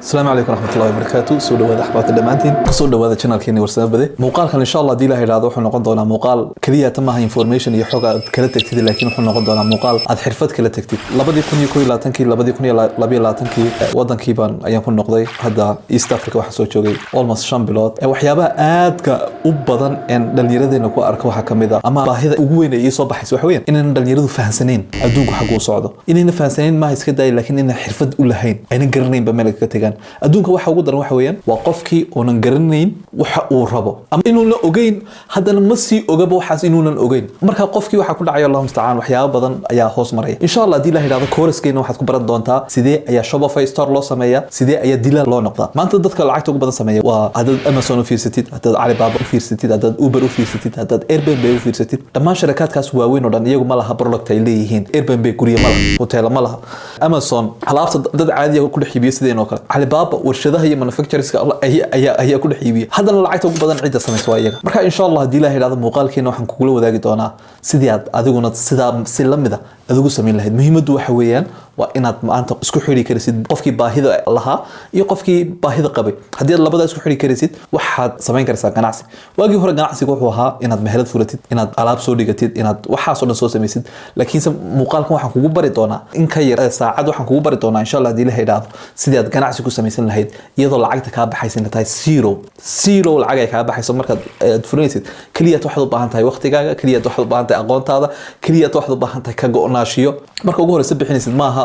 السلام عليكم ورحمة الله وبركاته. سو دhowaada axbaabta dhamaantiin kusoo dhowaada channelkeeni warsamo bade. Muuqaalkan insha Allah hadii la yiraahdo wuxuu noqon doonaa muuqaal kaliya tamaha information iyo xog aad kala tagtid, laakiin wuxuu noqon doonaa muuqaal aad xirfad kala tagtid. 2022 wadankii baan ayaan ku noqday. Hadda East Africa waxa soo joogay almost 5 bilood. Waxyaabaha aadka u badan ee dhalinyaradeena ku arko waxa kamid ah ama baahida ugu weyn ee soo baxayso waxa weeyaan in dhalinyaradu fahansaneen adduunka xaq u socdo. Inayna fahansaneen ma iska day, laakiin inay xirfad u lahayn ayna garanayn ba meel ka tagaan. adduunka waxa ugu daran waxa weeyaan waa qofkii oonan garanayn waxa uu rabo ama inuu la ogeyn haddana ma sii ogaba waxaas inuunan ogeyn. marka qofkii waxa ku dhacay Allahu musta'aan waxyaabo badan ayaa hoos maraya. insha Allah hadii la yiraahdo course-keena waxaad ku baran doontaa sidee ayaa Shopify store loo sameeyaa, sidee ayaa dilaal loo noqdaa. maanta dadka lacagta ugu badan sameeya waa hadad Amazon u fiirsatid, hadad Alibaba u fiirsatid, hadad Uber u fiirsatid, hadad Airbnb u fiirsatid. dhammaan shirkadahaas waaweyn oo dhan iyagu ma laha product ay leeyihiin. Airbnb guriga ma laha, hotel ma laha. Amazon alaabta dad caadi ah ku dhaxibiyo sideen oo kale. Alibaba warshadaha iyo manufacturerska ayaa ku dhaxibiyo. haddana lacagta ugu badan cid sameeyay waa iyaga. marka insha Allah hadii la yiraahdo muuqaalkeena waxaan kugula wadaagi doonaa sidii aad adiguna sidaa si lamida adigu sameyn lahayd. muhiimadu waxa weeyaan waa inaad maanta isku xiri karisid qofkii baahida lahaa iyo qofkii baahida qabay. haddii aad labada isku xiri karisid waxaad sameyn kartaa ganacsi. waagii hore ganacsigu wuxuu ahaa inaad meherad furatid, inaad alaab soo dhigatid, inaad waxaas oo dhan soo sameysid. laakiin muuqaalkan waxaan kugu bari doonaa in ka yar saacad waxaan kugu bari doonaa insha Allah hadii la yiraahdo sidii aad ganacsi ku sameysan lahayd iyadoo lacagta ka baxaysa inay tahay zero lacag ay ka baxayso. markaad furanaysid kaliya waxaad u baahan tahay waqtigaaga, kaliya waxaad u baahan tahay aqoontaada, kaliya waxaad u baahan tahay ka go'naashiyo. marka ugu horeysa bixinaysid maaha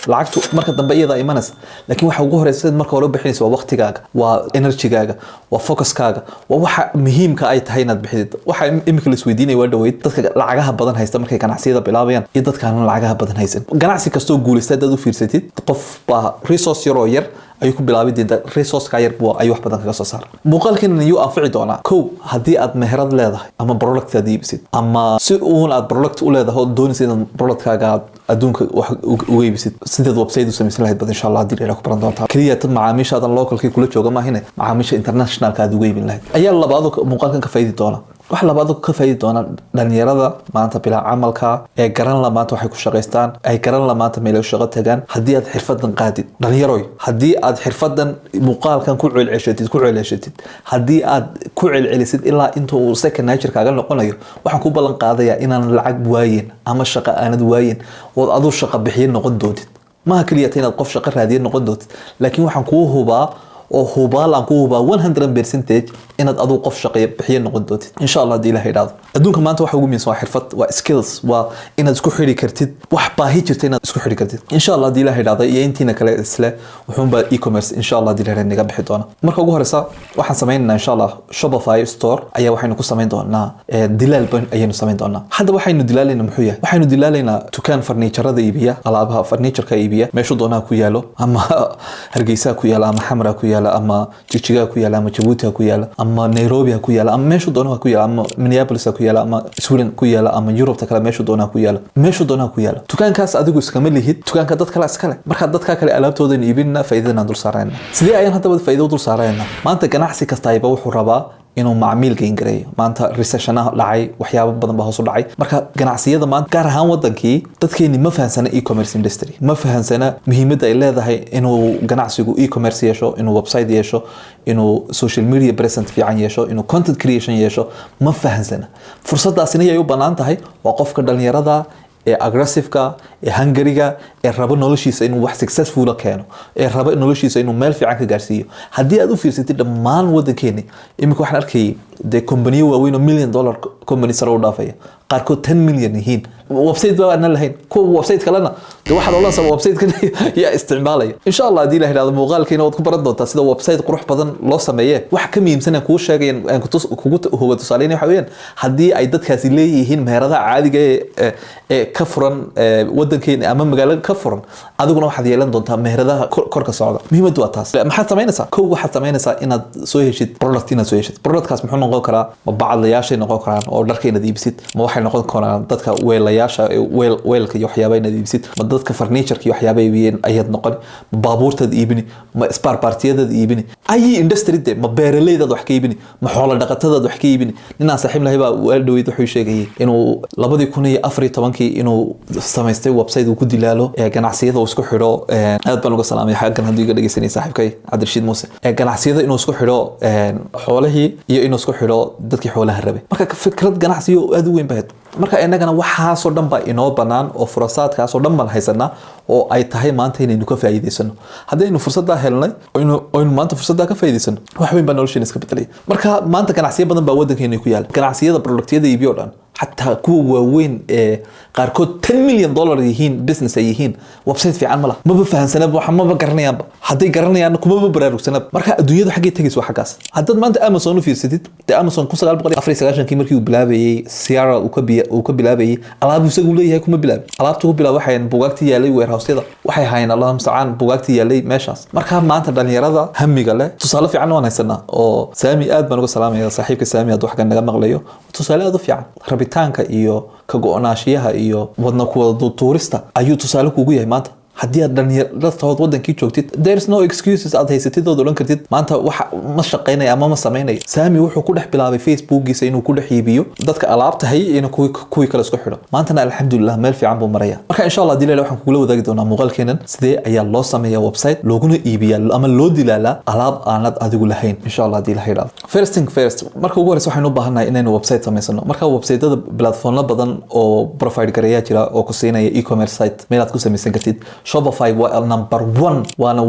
lacagtu marka dambe iyada imanaysa, laakiin waxa ugu horeysa marka hore bixinaysid waa waqtigaaga, waa energy-gaaga, waa focus-kaaga, waa waxa muhiimka ay tahay inaad bixidid. waxa imika la isweydiinay waa dhaweyd dadka lacagaha badan haysta markay ganacsiyada bilaabayaan iyo dadka aan lacagaha badan haysan. ganacsi kasto guuleystay dad u fiirsatid qof baa resource yar ayuu ku bilaabay dinta resource ka yar buu ay wax badan kaga soo saar. muuqaalkeena ayuu anfici doonaa kow haddii aad meherad leedahay ama product aad iibsid ama si uun aad product u leedahay oo doonaysid inaad productkaaga adduunka wax u iibsid sideed website u samaysan lahayd bad insha Allah hadii ay ku baran doontaa. kaliya tad macaamiishaadan localkii kula jooga ma ahine macaamiisha internationalka aad ugu iibin lahayd ayaa labaado muuqaalkan ka faa'iidi doona. wax labaad ka faa'iidi doona dhalinyarada maanta bilaa camalka ee garan la maanta waxay ku shaqeystaan ay garan la maanta meel shaqo tagaan. haddii aad xirfadan qaadid dhalinyaroy, haddii aad xirfadan muuqaalkan ku celceshatid, haddii aad ku celcelisid ilaa intuu uu second nature kaaga noqonayo, waxaan ku ballan qaadayaa inaan lacag waayin ama shaqo aanad waayin oo aduu shaqo bixiye noqon doontid. maaha kaliya inaad qof shaqo raadiye noqon doontid, laakiin waxaan kuu hubaa oo hubaal aan ku hubaa 100% inaad aduu qof shaqeeyo bixiye noqon doontid insha Allah hadii la yiraahdo. adduunka maanta waxa ugu muhiimsan waa xirfad, waa skills, waa inaad isku xiri kartid wax baahi jirta inaad isku xiri kartid. insha Allah hadii la yiraahdo iyo intiina kale isla wuxuun baa e-commerce insha Allah hadii la yiraahdo naga bixi doona. marka ugu horeysa waxaan sameeynaa insha Allah Shopify store ayaa waxaynu ku sameyn doonaa dilaal ban ayaynu sameyn doonaa. hadda waxaynu dilaalayna muxuu yahay? waxaynu dilaalaynaa dukaan furniture-da iibiya, alaabaha furniture-ka iibiya, meesha doonaa ku yaalo ama Hargeysa ku yaalo ama Xamra ku yaalo ama Jigjiga ku yaalo ama Djibouti ku yaalo ama Nairobi ku yaalo ama meesha doonaa ku yaalo ama Minneapolis ku yaalo ama Sweden ku yaalo ama Europe kale meesha doonaa ku yaalo, meesha doonaa ku yaalo. dukaankaas adigu iskama lihid, dukaanka dad kale iska leh. marka dadka kale alaabtooda iibinna faa'iidada dul saarayna. sidee ayaan hadaba faa'iido dul saarayna? maanta ganacsi kasta ayba wuxuu rabaa inuu macmiil gain gareeyo. maanta recession-ah dhacay, waxyaabo badan baa hoos u dhacay. marka ganacsiyada maanta gaar ahaan wadankii dadkeeni ma fahansana e-commerce industry, ma fahansana muhiimadda ay leedahay inuu ganacsigu e-commerce yeesho, inuu website yeesho, inuu social media presence fiican yeesho, inuu content creation yeesho. ma fahansana fursadaasina ay u banaan tahay waa qofka dhalinyarada ee aggressive-ka ee hungry-ga ee rabo noloshiisa inuu wax successful keeno, ee rabo noloshiisa inuu meel fiican ka gaarsiiyo. haddii aad u fiirsatid dhammaan wadankeeni imika waxaan arkayay de company waaweyn oo $1 million company sare u dhaafaya, qaarkood 10 million yihiin. website baa aan lahayn, kuwa website kalena de waxa loo lansan website kan yaa isticmaalaya. insha Allah hadii la yiraahdo muuqaalkeena waad ku baran doontaa sida website qurux badan loo sameeyo. wax ka muhiimsan aan kuu sheegayaan aan kugu hubo tusaaleyn waxa weeyaan haddii ay dadkaasi leeyihiin meheradaha caadiga ee ka furan wadankeena ama magaalada ka furan, adiguna waxaad yeelan doontaa meheradaha korka socda. muhiimadu waa taas. maxaad sameynaysaa? kow waxaad sameynaysaa inaad soo heshid product, inaad soo heshid productkaas muxuu noqon karaa? ma bacdayaashay noqon karaan oo dharka inaad iibsid, ma waxay waxay noqon karaan dadka weelayaasha weelka iyo waxyaabaha inaad iibsid ma dadka furniture iyo waxyaabaha iibiyeen ayaad noqon baabuurtaad iibini ma spare partiyadaad iibini ay industry de ma beeraleydaad wax ka iibini ma xoolo dhaqatadaad wax ka iibini ninaan saaxiib lahay baa weel dhaweyd wuxuu sheegay inuu 2014 inuu samaystay website uu ku dilaalo ganacsiyada uu isku xidho aad baan uga salaamay xaggan haddii iga dhageysanay saaxiibkay Cabdirashiid Muuse ganacsiyada inuu isku xidho xoolihii iyo inuu isku xidho dadkii xoolaha rabay marka fikrad ganacsiyo aad u weyn baad marka inagana waxaas oo dhan ba inoo banaan oo fursaadkaas oo dhan baan haysanaa oo ay tahay maanta inaynu ka faa'iideysano haddaynu fursadda helnay oo maanta fursadda ka faa'iideysano wax weyn baa nolosheena iska bedelay marka maanta ganacsiyo badan baa waddankeena ku yaal ganacsiyada productyada iibiyo dhan حتى كوا وين قاركود 10 مليون دولار يهين بزنس يهين ويبسايت في عمله ما بفهم سنه waxa ma garanayaan haday garanayaan kuma baraarugsanaa marka adduunyadu xagee tagayso xagaas hadad maanta Amazon u fiirsatid Amazon 1994 markii uu bilaabayay Sierra uu ka bilaabayay alaab isagu leeyahay kuma bilaabay alaabtu bilaabay waxay buugaagtii yaalay warehouse-yada waxay hayeen Allah musta'an buugaagtii yaalay meeshaas marka maanta dhalinyarada hamiga leh tusaale fiican oo haysanaa oo Saami aad baan uga salaamayaa saaxiibka Saami aad wax ka naga maqlayo tusaale aad u fiican tanka iyo ka go'naashiyaha iyo wadna ku wada tuurista ayuu tusaale kuugu yahay maanta haddii aad dhalinyarada wadankii joogtid there is no excuses aad haysatid oo dhan kartid maanta waxa ma shaqeynaya ama ma sameynaya Saami wuxuu ku dhex bilaabay Facebook-giisa inuu ku dhex iibiyo dadka alaabta hay inuu kuwii kale isku xidho maantana alxamdulillah meel fiican buu maraya marka insha Allah dileela waxaan kugula wadaagi doonaa muuqaalkeenan sidee ayaa loo sameeyaa website looguna iibiyaa ama loo dilaala alaab aanad adigu lahayn insha Allah dileela first thing first marka ugu horeysa waxaan u baahanahay inaynu website sameysano marka website-yada platform badan oo provide gareeya jira oo ku siinaya e-commerce site meel aad ku sameysan kartid Shopify waa number 1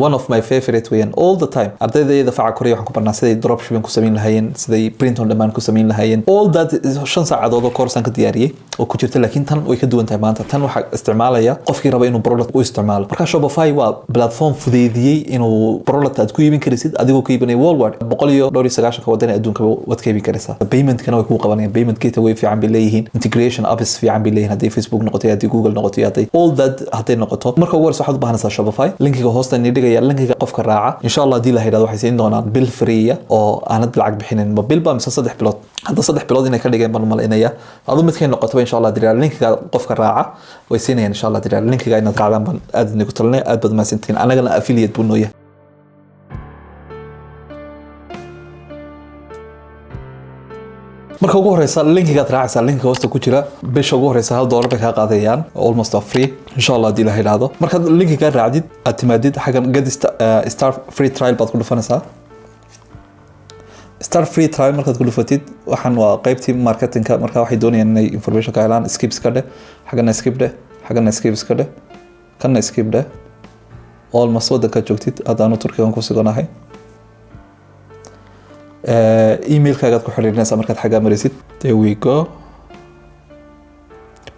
one of my favorite wayan all the time ardayda faca Korea waxaan ku barnaa siday dropshipping ku sameyn lahaayeen siday print on demand ku sameyn lahaayeen all that 5 saacadood oo course aan ka diyaariyay oo ku jirta laakiin tan way ka duwan tahay maanta tan waxa isticmaalaya qofkii raba inuu product u isticmaalo marka Shopify waa platform fudeediyay inuu product aad ku iibin karaysid adigoo ka iibinay worldwide 190 ka waddan adduunka wad ka iibin karaysaa payment kana way ku qabanayaan payment gateway fiican bay leeyihiin integration apps fiican bay leeyihiin haday Facebook noqoto haday Google noqoto haday all that haday noqoto marka waxaad u baahanaysaa Shopify linkiga hoosta ni dhigaya linkiga qofka raaca insha Allah hadii la helaado waxay siin doonaan bill free oo aanad lacag bixinin ma bill ba mise 3 bilood hadda 3 bilood inay ka dhigeen baan malaynaya adu midkeen noqoto insha Allah diraa linkiga qofka raaca way siinayaan insha Allah diraa linkiga inaad raacdaan baan aad nigu talnay aad bad ma sintiin anagana affiliate buu nooyahay marka ugu horeysa linkiga aad raacaysaa linkiga hoosta ku jira bisha ugu horeysa $1 bay ka qaadayaan almost free insha Allah hadii la helaado marka linkiga raacdid aad timaadid xagan get start free trial baad ku dhufanaysaa start free trial markaad ku dhufatid waxaan waa qaybtii marketingka marka waxay doonayaan inay information ka helaan skips ka dheh xagana skips ka dheh kana skip dheh almost wadanka joogtid adaanu Turkiga ku suganahay email-kaaga ku xiriirinaysa markaad xaga marisid there we go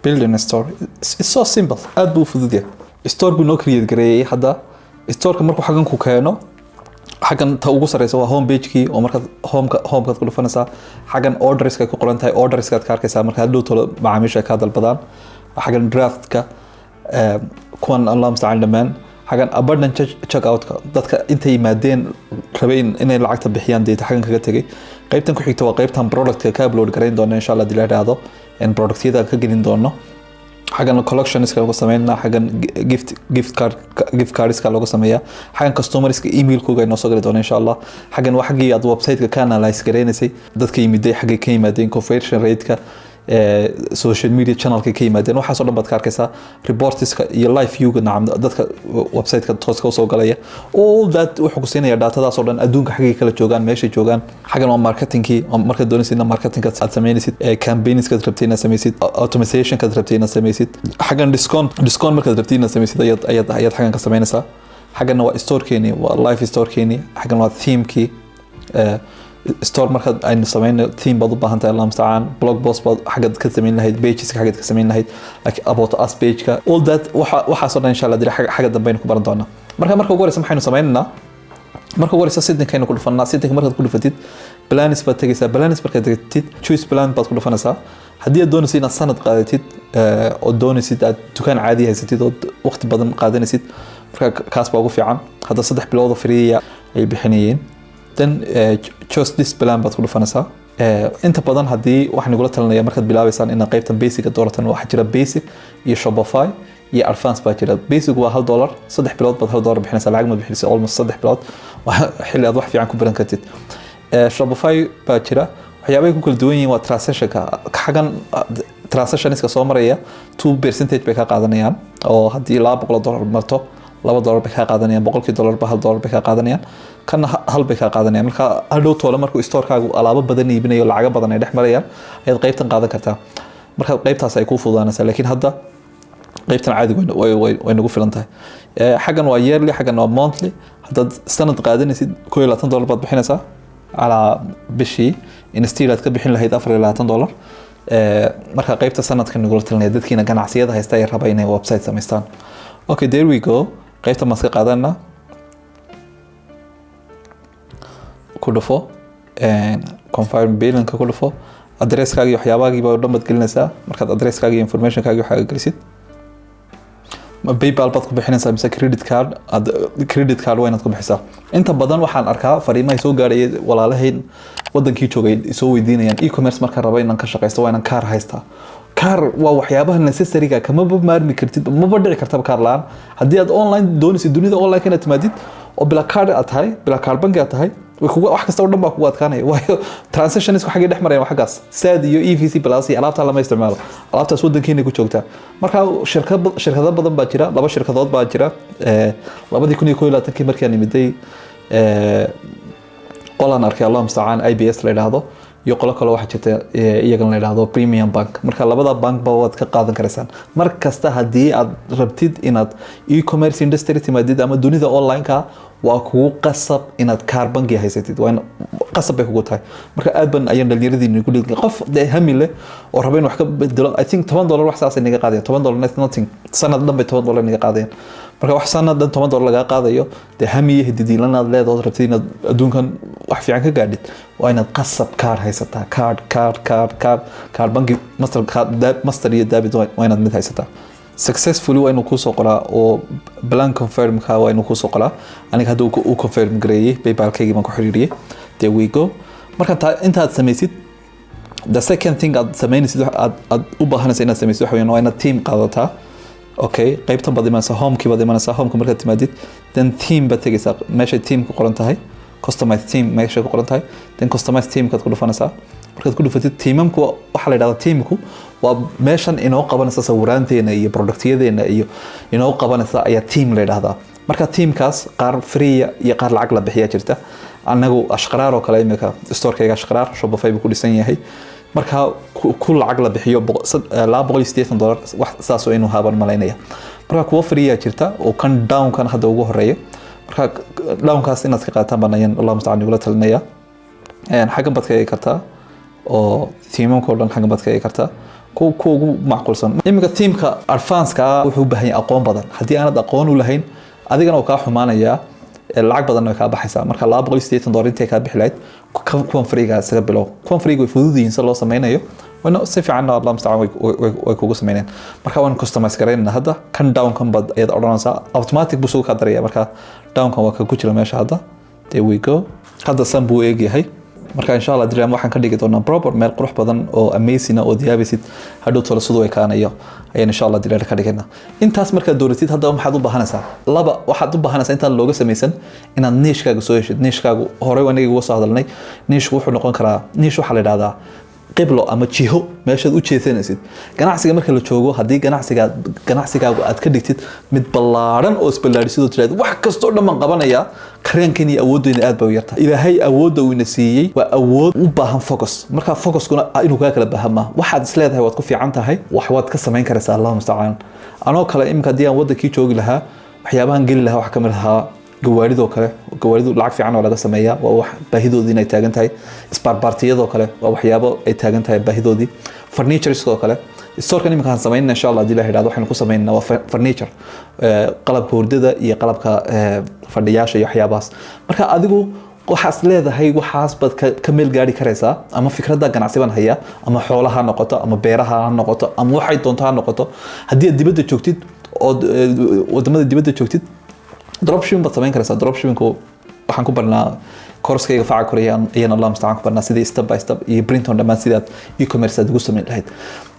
building a store it's so simple aad buu fudud yahay store buu noo create gareeyay hadda store-ka markuu xagan ku keeno xagan ta ugu sareysa waa home page-kii oo markaad home-ka ku dhufanaysaa xagan orders-ka ku qoran tahay orders-ka ka arkaysaa marka hadhow tolo macaamiisha ka dalbadaan xagan draft-ka kuwan Allah musta'an dhamaan xagan abundant checkout-ka dadka intay yimaadeen rabeen inay lacagta bixiyaan deeta xagan kaga tagay qaybtan ku xigta waa qaybtan product-ka ka upload gareyn doona insha Allah dilaado in product-yada ka gelin doono xagan collections-ka lagu sameeyna xagan gift cards-ka lagu sameeyaa xagan customers-ka email-kooga inoo soo gali doona insha Allah xagan waa xagii aad website-ka ka analyze gareynaysay dadka yimiday xagii ka yimaadeen conversion rate-ka social media channel-ka ka yimaadeen waxa soo dhan baad ka arkaysaa reports-ka iyo live view-ga dadka website-ka tooska soo galaya all that wuxuu ku siinaya data-daas oo dhan adduunka xagii kala joogaan meesha joogaan xagan waa marketing-kii marka doonaysid marketing-ka aad sameynaysid campaigns-ka aad rabtay inaad sameysid automation-ka aad rabtay inaad sameysid xagan discount marka aad rabtay inaad sameysid ayaad xagan ka sameynaysaa xagan waa store-keeni waa live store-keeni xagan waa theme-kii store marka aynu sameeyno theme baad u baahan tahay Allah musta'an blog post baad xagad ka sameyn lahayd pages xagad ka sameyn lahayd like about us page-ka all that waxa soo dhan insha Allah dira xaga dambeyn ku baran doona marka ugu horeysa maxaynu sameeynaa marka ugu horeysa sidinka ku dhufanaa sidinka markaad ku dhufatid plans baad tagaysaa plans markaad tagaysid choose plan baad ku dhufanaysaa haddii aad doonaysid inaad sanad qaadatid oo doonaysid aad dukaan caadi haysatid oo waqti badan qaadanaysid marka kaas baa ugu fiican hadda 3 bilood oo free ay bixinayeen then choose this plan baad ku dhufanaysaa inta badan haddii waxaan igula talinaya markaad bilaabaysaan inaad qaybtan basic dooratan waxaa jira basic iyo Shopify iyo advance baa jira. basic waa $1 3 bilood baad $1 bixinaysaa lacag ma bixinaysaa almost 3 bilood xilli aad wax fiican ku baran kartid. Shopify baa jira waxyaabaha ku kala duwan yihiin waa transactionka xagan transactionska soo maraya 2% bay ka qaadanayaan oo haddii $200 marto $2 bay ka qaadanayaan $100 ba $1 bay ka qaadanayaan kana hal bay ka qaadanayaan marka hadhow toole markuu store-kaagu alaabo badan iibinayo lacag badan ay dhex marayaan ayaad qaybtan qaadan kartaa marka qaybtaas ay ku fududaanaysaa laakiin hadda qaybtan caadiga way nagu filan tahay. xagan waa yearly xagan waa monthly haddaad sanad qaadanaysid $22 baad bixinaysaa على بشي instead aad ka bixin lahayd $24 marka qaybta sanadkan nagula talinaya dadkiina ganacsiyada haysta ay rabaan inay website samaystaan. Okay, there we go. qaybta ma iska qaadana ku dhufo confirm billing ku dhufo addresskaaga iyo waxyaabahaagiiba oo dhan baad gelinaysaa markaad addresskaaga iyo informationkaaga waxaa gelisid PayPal baad ku bixinaysaa mise credit card waa inaad ku bixisaa. inta badan waxaan arkaa fariimaha soo gaaraya walaalahayn wadankii joogay soo weydiinayaan e-commerce marka raba inaan ka shaqeysto waa inaan kaar haystaa. kaar waa waxyaabaha necessary-ga kama maarmi kartid ma dhici kartaba kaar la'aan haddii aad online doonaysid dunida online kana timaadid oo bila kaar aad tahay bila kaar bangi aad tahay wax kasta oo dhan baa kugu adkaanaya waayo transactions xagee dhex marayaan waxaas SAD iyo EVC plus iyo alaabta lama isticmaalo alaabtaas wadankeena ku joogta marka shirkado badan baa jira laba shirkadood baa jira 2021 markii aan imiday qolaan arkay Allah musta'an IBS la yiraahdo iyo qolo kale waxa jirta iyagana la yiraahdo Premium Bank marka labada bank ba waad ka qaadan karaysaan markasta hadii aad rabtid inaad e-commerce industry timaadid ama dunida online ka waa kugu qasab inaad kaar bangi haysatid waa qasab bay kugu tahay marka aad ban ayaan dhalinyaradiina ku leeyahay qof hami leh oo rabeen wax ka bedelo I think $10 wax saas inaga qaadeen $10 is nothing sanad dhan bay $10 inaga qaadeen marka wax sanad dhan $10 laga qaadayo hamiye hadidiilanaad leedahay rabtid inaad adduunkan wax fiican ka gaadhid waa inaad qasab kaar haysataa kaar bangi master iyo debit waa inaad mid haysataa successfully waa inuu ku soo qoraa oo blank confirm ka waa inuu ku soo qoraa aniga hadda uu confirm gareeyay PayPal-kayga ma ku xiriiriyay there we go marka inta aad samaysid the second thing aad sameynaysid aad u baahanaysid inaad samaysid waxa weeyaan waa inaad team qaadataa okay qaybtan baad imanaysaa home markaad timaadid then team baad tegaysaa meesha team ku qoran tahay customize team meesha ku qoran tahay then customize team kaad ku dhufanaysaa markaad ku dhufatid teamamku waxa la yiraahdaa teamku waa meeshan inoo qabanaysa sawiraanteena iyo productyadeena iyo inoo qabanaysa ayaa team la yiraahdaa marka teamkaas qaar free iyo qaar lacag la bixiya jirta anagu ashqaraar oo kale imika store-kayga ashqaraar Shopify ku dhisan yahay marka ku lacag la bixiyo $280 wax saas oo inuu haaban malaynaya marka kuwa free jirta oo kan down kan hadda ugu horeeyo marka down kaas inaad ka qaataan banayaan Allah musta'an igula talinaya xagan baad ka kartaa oo teamamka oo dhan xagan baad ka kartaa kuugu macquulsan imika teamka advance-ka wuxuu u baahan yahay aqoon badan haddii aanad aqoon u lahayn adigana oo ka xumaanaya lacag badan way ka baxaysaa marka $280 intee ka bixi lahayd kuwan free-ga isaga bilow kuwan free-ga way fududiin si loo sameynayo wana si fiican Allah musta'an way kugu sameeyeen marka waan customize gareynaa hadda kan down kan bad ayad oranaysaa automatic buu soo ka daraya marka down kan waa ka ku jira meesha hadda there we go hadda san buu eegyahay marka insha Allah diraan waxaan ka dhigi doonaa proper meel qurux badan oo amazing oo diyaabisid hadhow tolo sidoo ay kaanayo ayaan insha Allah diraan ka dhiganaa intaas marka dooratid hadda waxaad u baahanaysaa laba waxaad u baahanaysaa inta looga sameeysan inaad niche-kaaga soo heshid niche-kaagu hore waan iga soo hadalnay niche wuxuu noqon karaa niche waxa la yiraahdaa qiblo ama jiho meeshaad u jeesanaysid ganacsiga marka la joogo hadii ganacsigaagu aad ka dhigtid mid ballaaran oo isballaarisid oo tiraad wax kasto dhaman qabanaya kareenkan iyo awooddeena aad bay u yartahay ilaahay awoodda uu ina siiyay waa awood u baahan focus marka focuskuna inuu ka kala bahama waxaad isleedahay waad ku fiican tahay wax waad ka sameyn karaysaa Allah musta'an anoo kale imka hadii aan wadankii joogi lahaa waxyaabahan gali lahaa wax kamid ahaa gawaarido kale gawaaridu lacag fiican oo laga sameeyaa waa wax baahidoodii inay taagan tahay isbarbartiyada kale waa waxyaabo ay taagan tahay baahidoodii furniture oo kale store-kan imika aan sameeyna insha Allah dilaha ilaahdo waxaan ku sameeynaa waa furniture qalabka hurdada iyo qalabka fadhiyaasha iyo waxyaabaas marka adigu waxaas leedahay waxaas bad ka meel gaari karaysaa ama fikradda ganacsiban haya ama xoolaha noqoto ama beeraha noqoto ama waxay doonto ha noqoto hadii aad dibadda joogtid oo wadamada dibadda joogtid dropshipping baad sameyn karaysaa dropshippingku waxaan ku barnaa kooraskayga faca korayaan ayaan allah mustacaan ku barnaa sidii step by step iyo print on dhammaan sidaad e-commerce aad ugu samayn lahayd.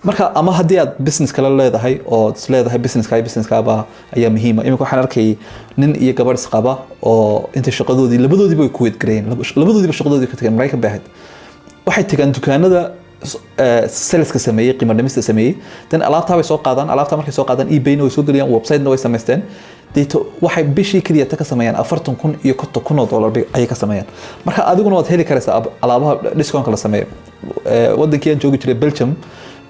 marka ama haddii aad business kale leedahay oo leedahay businesskaaba ayaa muhiima. iminka waxaan arkay nin iyo gabadh isqaba oo intay shaqadoodii labadoodiiba way ku weedgareeyeen, labadoodiiba shaqadoodii ka tageen Maraykan bay ahayd. waxay tagaan dukaanada saleska sameeyay qiimo dhimista sameeyay, dan alaabta way soo qaadaan, alaabta markay soo qaadaan eBay-na way soo galiyaan, website-na way samaysteen, deeto waxay bishii kaliya ka sameeyaan 40,000 iyo $50,000 ayay ka sameeyaan. marka adiguna waad heli karaysaa alaabaha discount la sameeyo. wadankii aan joogi jiray Belgium,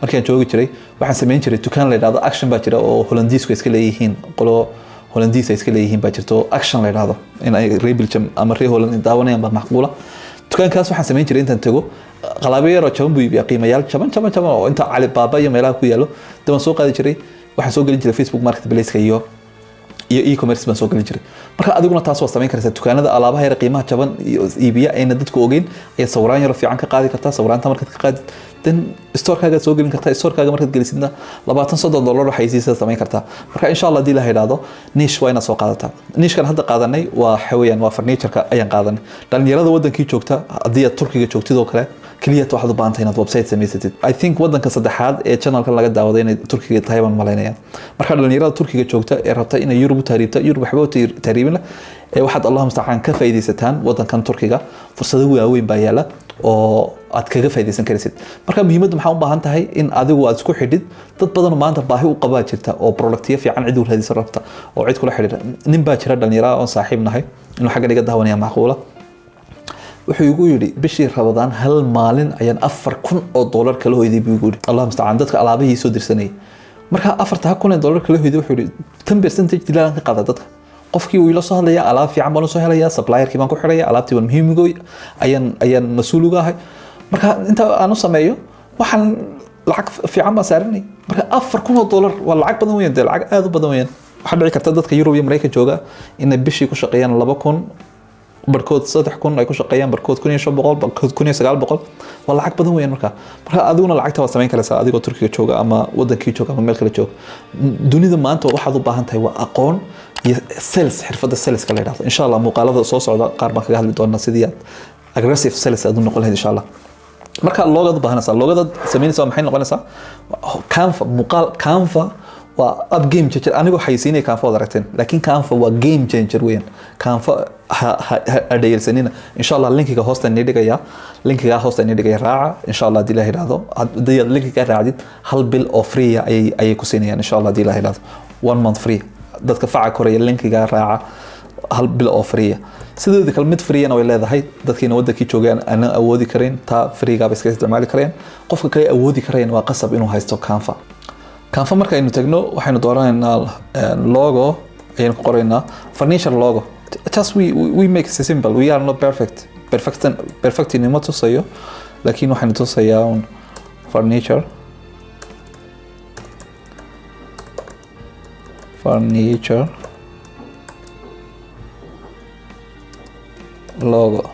markii aan joogi jiray waxaan sameyn jiray dukaan la yiraahdo Action baa jira oo Hollandiisku iska leeyihiin, qolo Hollandiis iska leeyihiin baa jirto Action la yiraahdo, in ay reer Belgium ama reer Holland daawanayaan baa macquula. dukaankaas waxaan sameyn jiray intaan tago qalabyo yar oo jaban buu iibiyaa, qiimayaal jaban oo inta Alibaba iyo meelaha ku yaalo dama soo qaadi jiray. waxaan soo gelin jiray Facebook Marketplace-ka iyo e-commerce baan soo gelin jiray. marka adiguna taas waa samayn karaysaa, dukaanada alaabaha yar qiimaha jaban iyo iibiya ayna dadku ogeyn ayaa sawiraan yar fiican ka qaadi kartaa. sawiraanta markaad ka qaadid dan store-kaaga soo gelin kartaa, store-kaaga markaad gelisidna $20-30 waxay siisa samayn kartaa. marka insha Allah hadii la yiraahdo niche waa inaad soo qaadataa. niche-kan hadda qaadanay waa xawayaan, waa furniture-ka ayaan qaadanay. dhalinyarada wadankii joogta haddii aad Turkiga joogtid oo kale kaliya waxaad u baahan tahay inaad website samaysatid. I think wadanka saddexaad ee channelka laga daawaday inay Turkiga tahay baan maleynaya. marka dhalinyarada Turkiga joogta ee rabta inay Yurub u taariibta, Yurub waxba u taariibin ee waxaad Allah mustacaan ka faa'iideysataan wadankan Turkiga. fursado waaweyn baa yaala oo aad kaga faa'iideysan karaysid. marka muhiimaddu maxaa u baahan tahay in adigu aad isku xidhid dad badan oo maanta baahi u qaba jirta oo productiyo fiican cid u raadisa rabta oo cid kula xidhiidha. nin baa jira dhalinyaro oo saaxiib nahay inuu xagga dhiga daawanaya macquula. wuxuu igu yiri bishii Ramadaan hal maalin ayaan $4,000 kala hoyday buu igu yiri. Allah musta'aan dadka alaabihii soo dirsanay. marka $4,000 kala hoyday wuxuu yiri 10% dilaan ka qaada dadka. qofkii uu ila soo hadlaya alaab fiican baan soo helaya, supplier-kii baan ku xiraya, alaabtii baan muhiim ugu ayaan mas'uul uga ahay. marka inta aan u sameeyo waxaan lacag fiican baan saaranay. marka $4,000 waa lacag badan weyn, lacag aad u badan weyn. waxa dhici karta dadka Yurub iyo Mareykan jooga inay bishii ku shaqeeyaan 2,000 barkood 3,000 ay ku shaqeeyaan, barkood 1,700, barkood 1,900 waa lacag badan weyn. marka adiguna lacagta waa samayn karaysaa adigoo Turkiga jooga ama wadankii jooga ama meel kale jooga. dunida maanta waxaad u baahan tahay waa aqoon iyo sales, xirfadda sales ka la yiraahdo. insha Allah muuqaalada soo socda qaar baan kaga hadli doonaa sidii aad aggressive sales aad u noqon lahayd insha Allah. marka loogada baahanaysaa, loogada samaynaysaa maxay noqonaysaa? Canva, muuqaal Canva waa up game changer. anigoo xaysiinay Canva wada aragteen, laakiin Canva waa game changer weyn. Canva adayelsanina insha Allah linkiga hoosta ni dhigaya, linkiga hoosta ni dhigaya raaca insha Allah hadii la yiraahdo. hadii aad linkiga raacdid hal bil oo free ayay ku siinayaan insha Allah hadii la yiraahdo. 1 month free. dadka faca koraya linkiga raaca hal bil oo free. sidoo kale mid free way leedahay dadkiina wadankii joogaan aan awoodi karin ta free-ga iska isticmaali kareen. qofka kale awoodi kareen waa qasab inuu haysto Canva. Canva marka aynu tagno waxaynu dooranaynaa logo, ayaynu ku qoraynaa furniture logo. just we make it simple. we are not perfect inima tusayo, laakiin waxaynu tusayaa un furniture logo.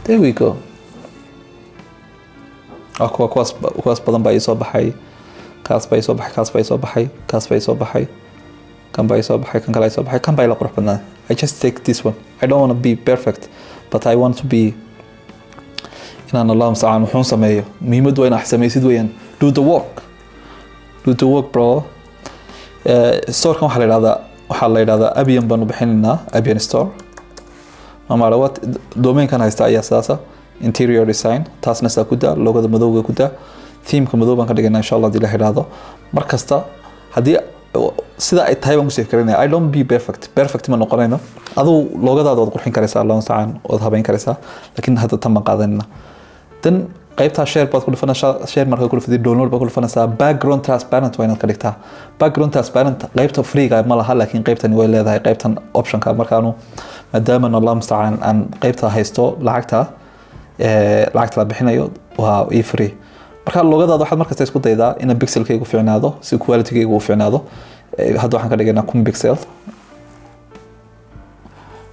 there we go. kuwaas badan baa soo baxay, kaas baa soo baxay, kaas baa soo baxay, kaas baa soo baxay, kan baa soo baxay, kan kale soo baxay, kan baa la qurux badnaa. I just take this one. I don't want to be perfect, but I want to be inaan Allah musta'aan wuxuu sameeyo. muhiimadu waa inaad samaysid weeyaan. do the work bro. store-kan waxaa la yiraahdaa Abian baan u bixinaynaa, Abian store. ama what domain-kan haysta ayaa saasa interior design, taasna saa ku daa, logada madowga ku daa, theme-ka madow baan ka dhigaynaa insha Allah hadii la yiraahdo. markasta hadii sida ay tahay baan ku sii karinaya. I don't be perfect ma noqonayno. aduu logadaada waad qurxin karaysaa, Allah musta'aan waad habeyn karaysaa, laakiin hadda tan ma qaadanina. dan qaybta share baad ku dhufanaysaa, share marka ku dhufatid download baad ku dhufanaysaa. background transparent waa inaad ka dhigtaa. background transparent qaybta free-ga ma laha, laakiin qaybtani way leedahay qaybtan option-ka. markaanu maadaama Allah musta'aan aan qaybta haysto lacagta la bixinayo waa free. marka logadaada waxaad markasta isku daydaa in pixel-kaygu fiicnaado, si quality-kaygu u fiicnaado. hadda waxaan ka dhigaynaa 1,000 pixel,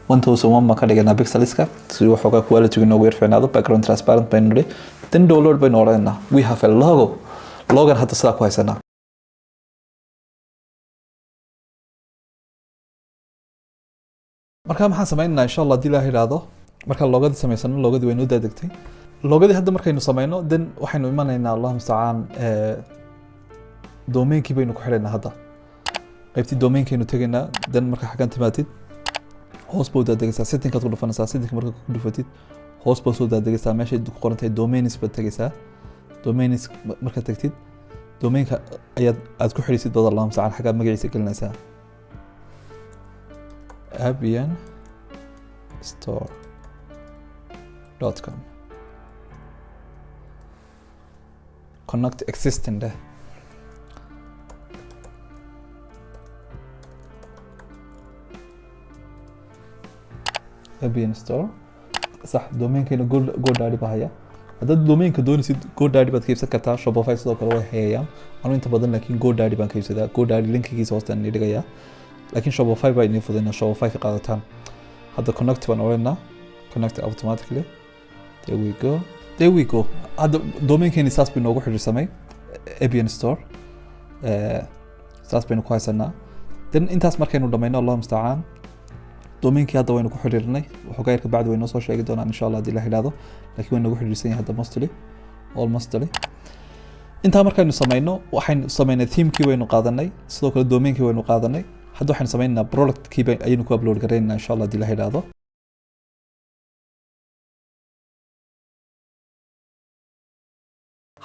1001 ma ka dhigaynaa pixelska si uu xoogaa quality-gu inoogu yar fiicnaado. background transparent baynu nidhi, then download baynu odhanaynaa. we have a logan hadda sidaa ku haysanaa. marka maxaan samaynaynaa insha Allah hadii la yiraahdo marka logadii samaysano logadii waynu daadegtay logadii hadda markaynu samayno then waxaynu imanaynaa allah musta'aan domainkii baynu ku xidhaynaa hadda qaybtii domainkaynu tegaynaa then marka xagan timaatid hoos buu daadegaysaa settingkaad ku dhufanaysaa settingka marka ku dhufatid hoos buu soo daadegaysaa meeshay ku qoran tahay domains baad tegaysaa domains marka tagtid domainka aad ku xidhisid baad allah musta'aan xaggaad magaciisa gelinaysaa abianstore.com connect existing ده Abian Store صح دومينكينا GoDaddy bahaya haddaad domainka doonaysid GoDaddy baad ka iibsan kartaa Shopify sidoo kale way hayaan anu inta badan laakiin GoDaddy baan ka iibsadaa GoDaddy linkigiisa hoostaan idin dhigayaa laakiin Shopify baa idin fududeynaa Shopify ka qaadataan hadda connect baan oranaa connect automatically there we go hadda domainkeeni saas bay noogu xiriirsamay Abian Store saas baynu ku haysanaa then intaas markaynu dhamayno allah musta'aan domainkii hadda waynu ku xiriirnay wuxuu gaarka bacdi waynu soo sheegi doonaa insha Allah hadii la helaado laakiin waynu ugu xiriirsan yahay hadda mostly inta markaynu samayno waxaynu samaynay theme-kii waynu qaadanay sidoo kale domainkii waynu qaadanay hadda waxaynu samaynaa product-kii ayaynu ku upload gareynaa insha Allah hadii la helaado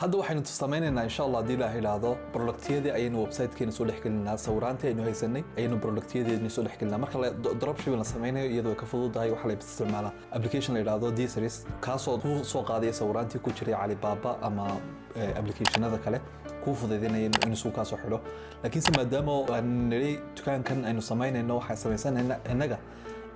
hadda waxaynu samaynaynaa insha Allah hadii la helaado productyadii ayaynu website-keena soo dhexgelinaa sawiraantii aynu haysanay ayaynu productyadeedna soo dhexgelinaa marka la dropshipping la samaynayo iyadoo ka fududahay waxa la isticmaalaa application la yiraahdo D-Series kaasoo ku soo qaadaya sawiraantii ku jiray Alibaba ama applicationada kale ku fududeynaya inuu soo kaasoo xidho laakiin maadaama aan niri dukaankan aynu samaynayno waxa samaysanayna inaga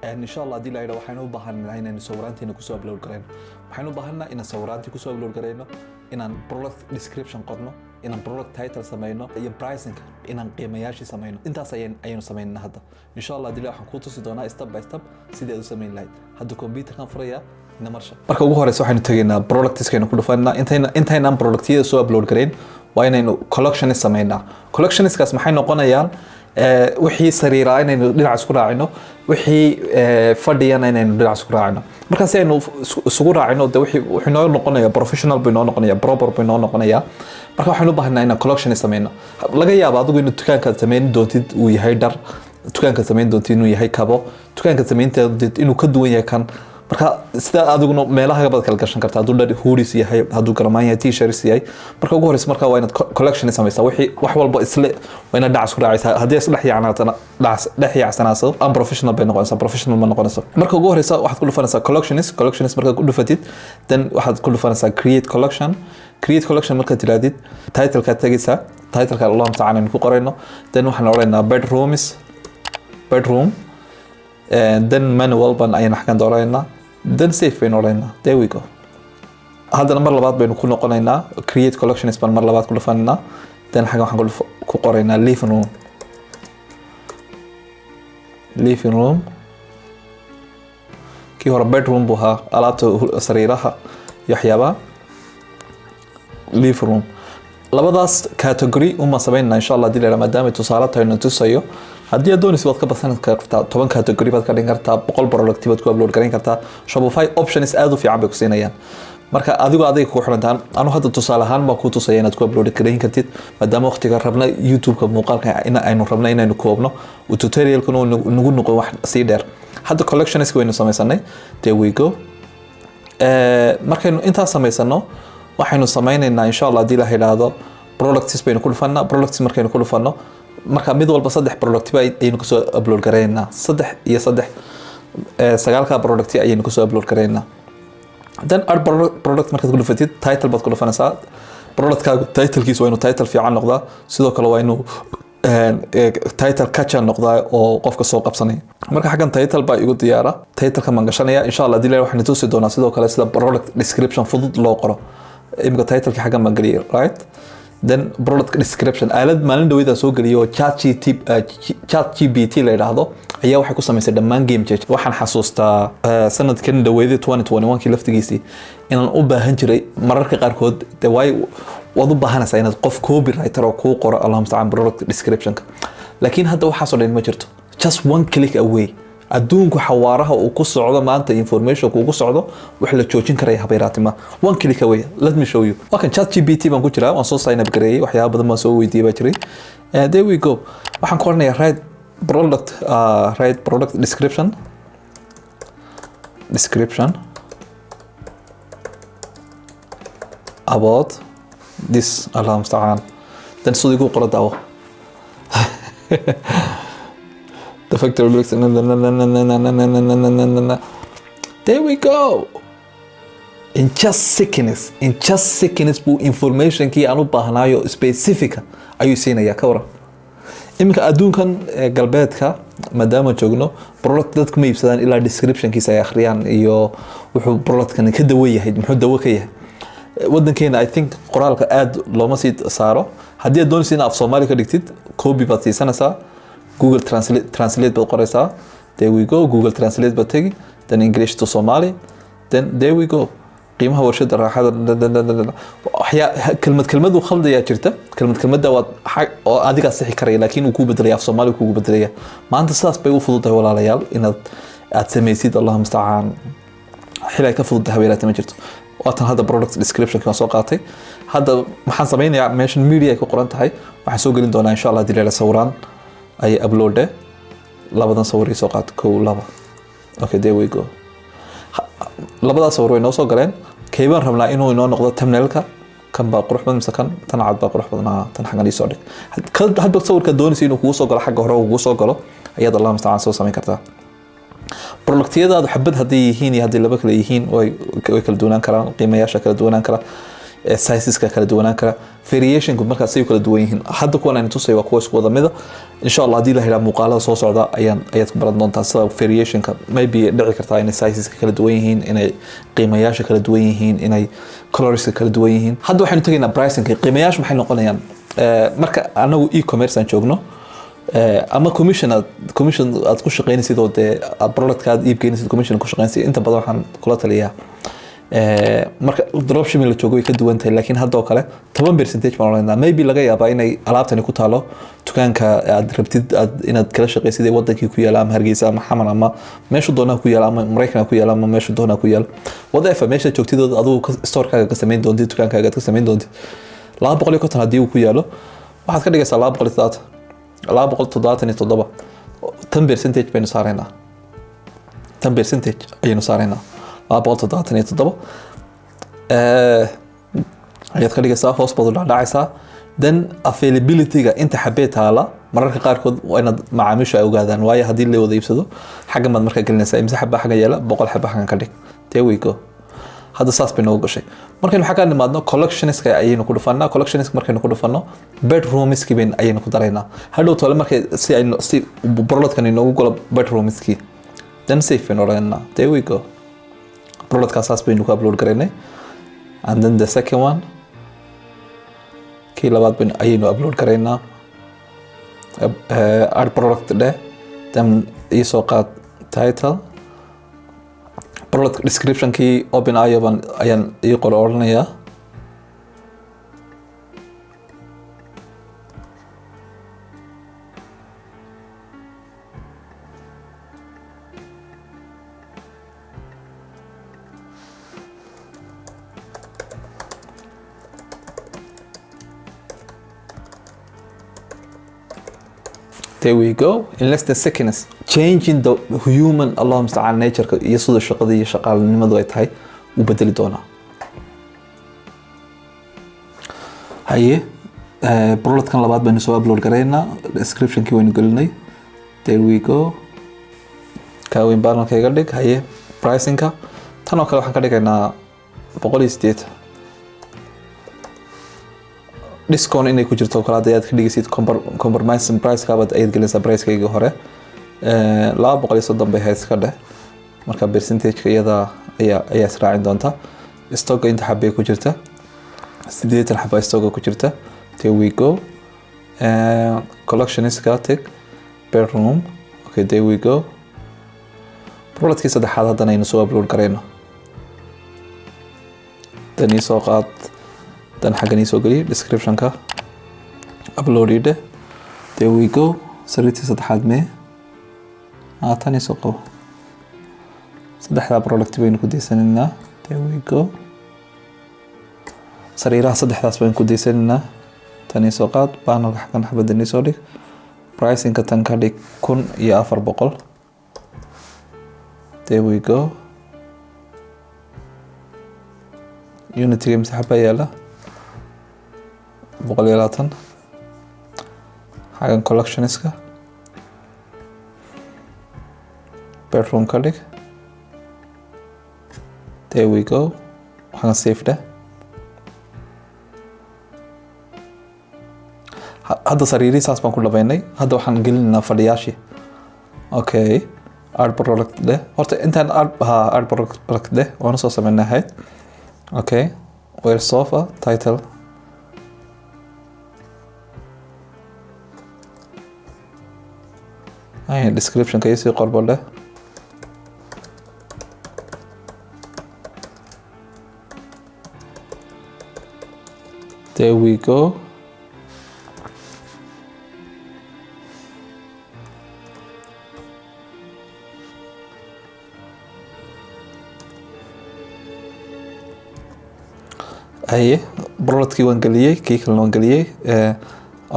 إن شاء الله دي لا يروح حنو بحنا هنا نصورانتي نكسو أبلود كرينا حنو بحنا إن صورانتي كسو أبلود كرينا إن product description قرنا إن product title سمينا إن pricing إن قيمياشي سمينا أنت أين سمينا هذا إن شاء الله دي لا حنكوتو سيدونا step by step سيدي سمين لايد هذا كمبيوتر كان فريا إن مرشة marka ugu horeysa waxaynu tageynaa products-keena ku dhufanaa intayna productyada soo upload gareyn waa inaynu collections sameynaa collectionskaas maxay noqonayaan wixii sariiraa inaynu dhinac isku raacino wixii fadhiyana inaynu dhinac isku raacino marka si aynu isugu raacino de wixii noo noqonaya professional bay noo noqonaya proper bay noo noqonaya marka waxaynu u baahanaa inaan collection sameyno laga yaabo adigu inuu dukaanka sameyn doontid uu yahay dhar dukaanka sameyn doontid inuu yahay kabo dukaanka sameynteed inuu ka duwan yahay kan marka sida adiguna meelaha baad kala gashan kartaa haduu dhar hoodies yahay haduu garamaan yahay t-shirts yahay marka ugu horeysa marka waa inaad collection samaysaa wixii wax walba isla waa inaad dhac isku raacaysaa haddii isla dhexyaacsanaaso unprofessional bay noqonaysaa professional ma noqonayso marka ugu horeysa waxaad ku dhufanaysaa collections marka ku dhufatid then waxaad ku dhufanaysaa create collection marka tiraadid title-ka tagaysaa title-ka Allah ta'ala ku qorayno then waxaan oranaa bedroom and then manual ban ayaan xakan dooraynaa then save baynu oranaa there we go haddana mar labaad baynu ku noqonaynaa create collections ban mar labaad ku dhufanaa then xagan waxaan ku qoraynaa living room kii hore bedroom buu ahaa alaabta sariiraha iyo waxyaabaha living room labadaas category uma sameynaa insha Allah dilaa maadaama tusaale tahay inuu tusayo haddii aad doonaysid waad ka badsan kartaa 10 category baad ka dhigin kartaa 100 product baad ku upload gareyn kartaa Shopify options aad u fiican bay ku siinayaan marka adigu ku xirantaan anu hadda tusaale ahaan ma ku tusayay inaad ku upload gareyn kartid maadaama waqtiga rabna YouTube-ka muuqaalka aynu rabna inaynu koobno oo tutorial-kuna nagu noqon wax si dheer hadda collections waynu samaysanay there we go markaynu intaas samaysano waxaynu sameynaynaa insha Allah hadii la helaado products baynu ku dhufanaa products markaynu ku dhufano marka mid walba 3 product ayaynu kasoo upload gareynaa 3 sagaalka product ayaynu kasoo upload gareynaa then add product markaad ku dhufatid title baad ku dhufanaysaa productka title-kiisa waa inuu title fiican noqdaa sidoo kale waa inuu title catcher noqdaa oo qofka soo qabsanay marka xagan title baa igu diyaara title-ka man gashanaya insha Allah hadii la waxaan tusi doonaa sidoo kale sida product description fudud loo qoro imika title-ka xagan ma galiyo right then product description aalad maalin dhaweyda soo galiyo ChatGPT la yiraahdo ayaa waxay ku sameysay dhammaan game change waxaan xasuustaa sanadkan dhaweyda 2021 kii laftigiisii inaan u baahan jiray mararka qaarkood de way wadu baahanaysaa inaad qof copywriter oo ku qoro Allahumma ta'ala product description laakiin hadda waxa soo dheyn ma jirto just one click away adduunku xawaaraha uu ku socdo maanta information ku socdo wax la joojin karaya habeeratima one click away. Let me show you. Okay, ChatGPT baan ku jiraa, waan soo sign up gareeyay, waxyaabo badan baan soo weydiiyay baa jiray. There we go. waxaan ku qoranayaa write product description about this, Allah musta'an. Then so you go qora daawo. The factory looks there we go. In just seconds buu information kii aan u baahnayo specific ayuu siinaya ka waran. iminka adduunkan galbeedka maadaama joogno product dadku ma iibsadaan ilaa description kiisa ay akhriyaan iyo wuxuu productkan ka dawo yahay, muxuu dawo ka yahay. wadankeena I think qoraalka aad looma sii saaro. haddii aad doonaysid inaad af Soomaali ka dhigtid, copy baad siisanaysaa, Google Translate baad qoraysaa, there we go, Google Translate baad tegi, then English to Somali, then there we go. qiimaha warshada raaxada kelmad uu khaldayaa jirta, kelmadda waad oo adiga saxi karaya laakiin uu ku bedelaya af Soomaali ku bedelaya. maanta sidaas bay u fududahay walaalayaal inaad samaysid. Allahumma musta'an, xilay ka fududahay habeeraata ma jirto. waatan hadda product description ka soo qaatay. hadda maxaan sameynayaa meeshan media ay ku qoran tahay, waxaan soo gelin doonaa insha Allah dilaa sawiraan ay upload labadan sawir soo qaat kow laba. Okay, there we go. labadaas sawir way noo soo galeen. kaybaan rabnaa inuu inoo noqdo thumbnailka, kan baa qurux badan mise kan tan cad baa qurux badan, tan xagan ii soo dhig. hadba sawirka doonaysa inuu kugu soo galo xagga hore kugu soo galo ayaad Allah musta'an soo sameyn kartaa. productyadaadu xabad haddii yihiin iyo haddii laba kale yihiin way kala duwanaan karaan, qiimayaasha kala duwanaan kara, sizeska kala duwanaan kara, variationku markaas ay kala duwan yihiin. hadda kuwan aan tusay waa kuwa isku wada mida. insha Allah haddii la helaa muuqaalada soo socda ayaad ku baran doontaa sida variationka maybe dhici kartaa inay sizeska kala duwan yihiin, inay qiimayaasha kala duwan yihiin, inay colorska kala duwan yihiin. hadda waxaynu tegaynaa pricingka. qiimayaashu maxay noqonayaan marka anagu e-commerce aan joogno ama commission aad ku shaqeynaysid oo dee productka aad iibgeynaysid commission ku shaqeynaysid. inta badan waxaan kula taliyaa marka dropshipping la joogo way ka duwan tahay, laakiin hadda oo kale 10% baan oranaa. maybe laga yaabaa inay alaabtani ku taalo dukaanka aad rabtid inaad kala shaqeysid ee wadankii ku yaala ama Hargeysa ama Xaman ama meesha doonaa ku yaala ama Mareykanka ku yaala ama meesha doonaa ku yaala whatever meesha joogtid adigu store-kaaga ka sameyn doontid, dukaankaaga ka sameyn doontid. 250 haddii uu ku yaalo waxaad ka dhigaysaa 270 10% baynu saaraynaa. 10% ayaynu saaraynaa. 277 ayaad ka dhigaysaa, hoos baad u dhacaysaa. then availability-ga inta xabee taala mararka qaarkood waa inaad macaamiisha ay ogaadaan, waayo haddii la wada iibsado xaggan baad markaa gelinaysaa imse xabaa xaggan yeela 100 xabaa xaggan ka dhig. there we go. hadda saas bay noogu gashay. markaynu xagga nimaadno collectionska ayaynu ku dhufanaa. collectionska markaynu ku dhufanno bedroomski ayaynu ku daraynaa. hadhow tole markay si productkan inoogu galo bedroomski then safe baynu odhanaynaa. there we go. productkaas saas baynu ku upload garaynay. and then the second one kii labaad ayaynu upload garaynaa. add product dheh, then iisoo qaad title, product description kii OpenAI ayaan ii qor oranayaa. There we go. In less than seconds, changing the human Allah musta'an nature iyo sida shaqada iyo shaqaalanimadu ay tahay u bedeli doonaa. haye productkan labaad baynu soo upload garaynaa. description-kii waynu gelinay. there we go. kaaweyn bannerka iga dhig. haye pricing-ka tan oo kale waxaan ka dhigaynaa 180. discount inay ku jirto kala ayaad ka dhigaysid compromise price-ka baad ayaad gelinaysaa price-kayga hore 230 bay hays ka dheh. marka percentage-ka iyada ayaa israacin doonta. stock inta xabay ku jirta 80 xabay stock ku jirta. there we go. collection is got it bedroom. okay, there we go. productkii saddexaad haddana aynu soo upload garayno. tani soo qaad, dan xaggan soo geliyo description-ka upload ide. there we go. sariirtii saddexaad mee tani soo qabo saddexda product baynu ku deysanina. There we go. sariiraha saddexdaas baynu ku deysanina. tani soo qaad panelka xagan xabadani soo dhig. pricing-ka tan ka dhig 1400. There we go. unity-ga masaxaba yaala 120. xagan collectionska bedroom ka dhig. There we go. waxaan save dheh. hadda sariirii saas baan ku dhabaynay. hadda waxaan gelinaynaa fadhiyaashii. Okay, art product dheh. horta intaan art product dheh waana soo sameynay ahayd. Okay, where sofa title. description ka isi qorbo dheh. There we go. haye productkii waan geliyey, kii kalena waan geliyey.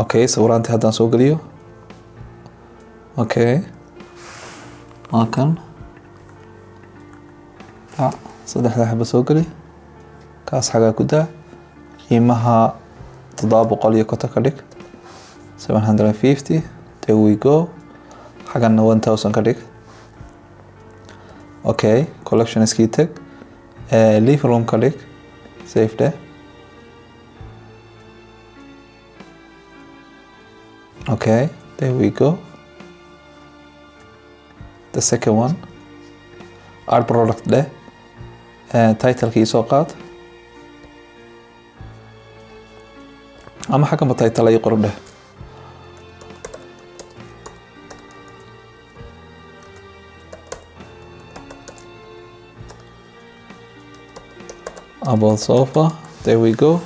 Okay, sawiraantii haddaan soo geliyo. Okay, waa kan saddexda xaba soo geli. kaas xagaa ku daa. qiimaha 750 ka dhig. 750. There we go. xagana 1000 ka dhig. Okay, collection iskii tag. Leave room ka dhig. Save there. Okay, there we go. The second one, art product there. Title kii soo qaad. ama xagama title ay qoran dheh. About sofa. There we go.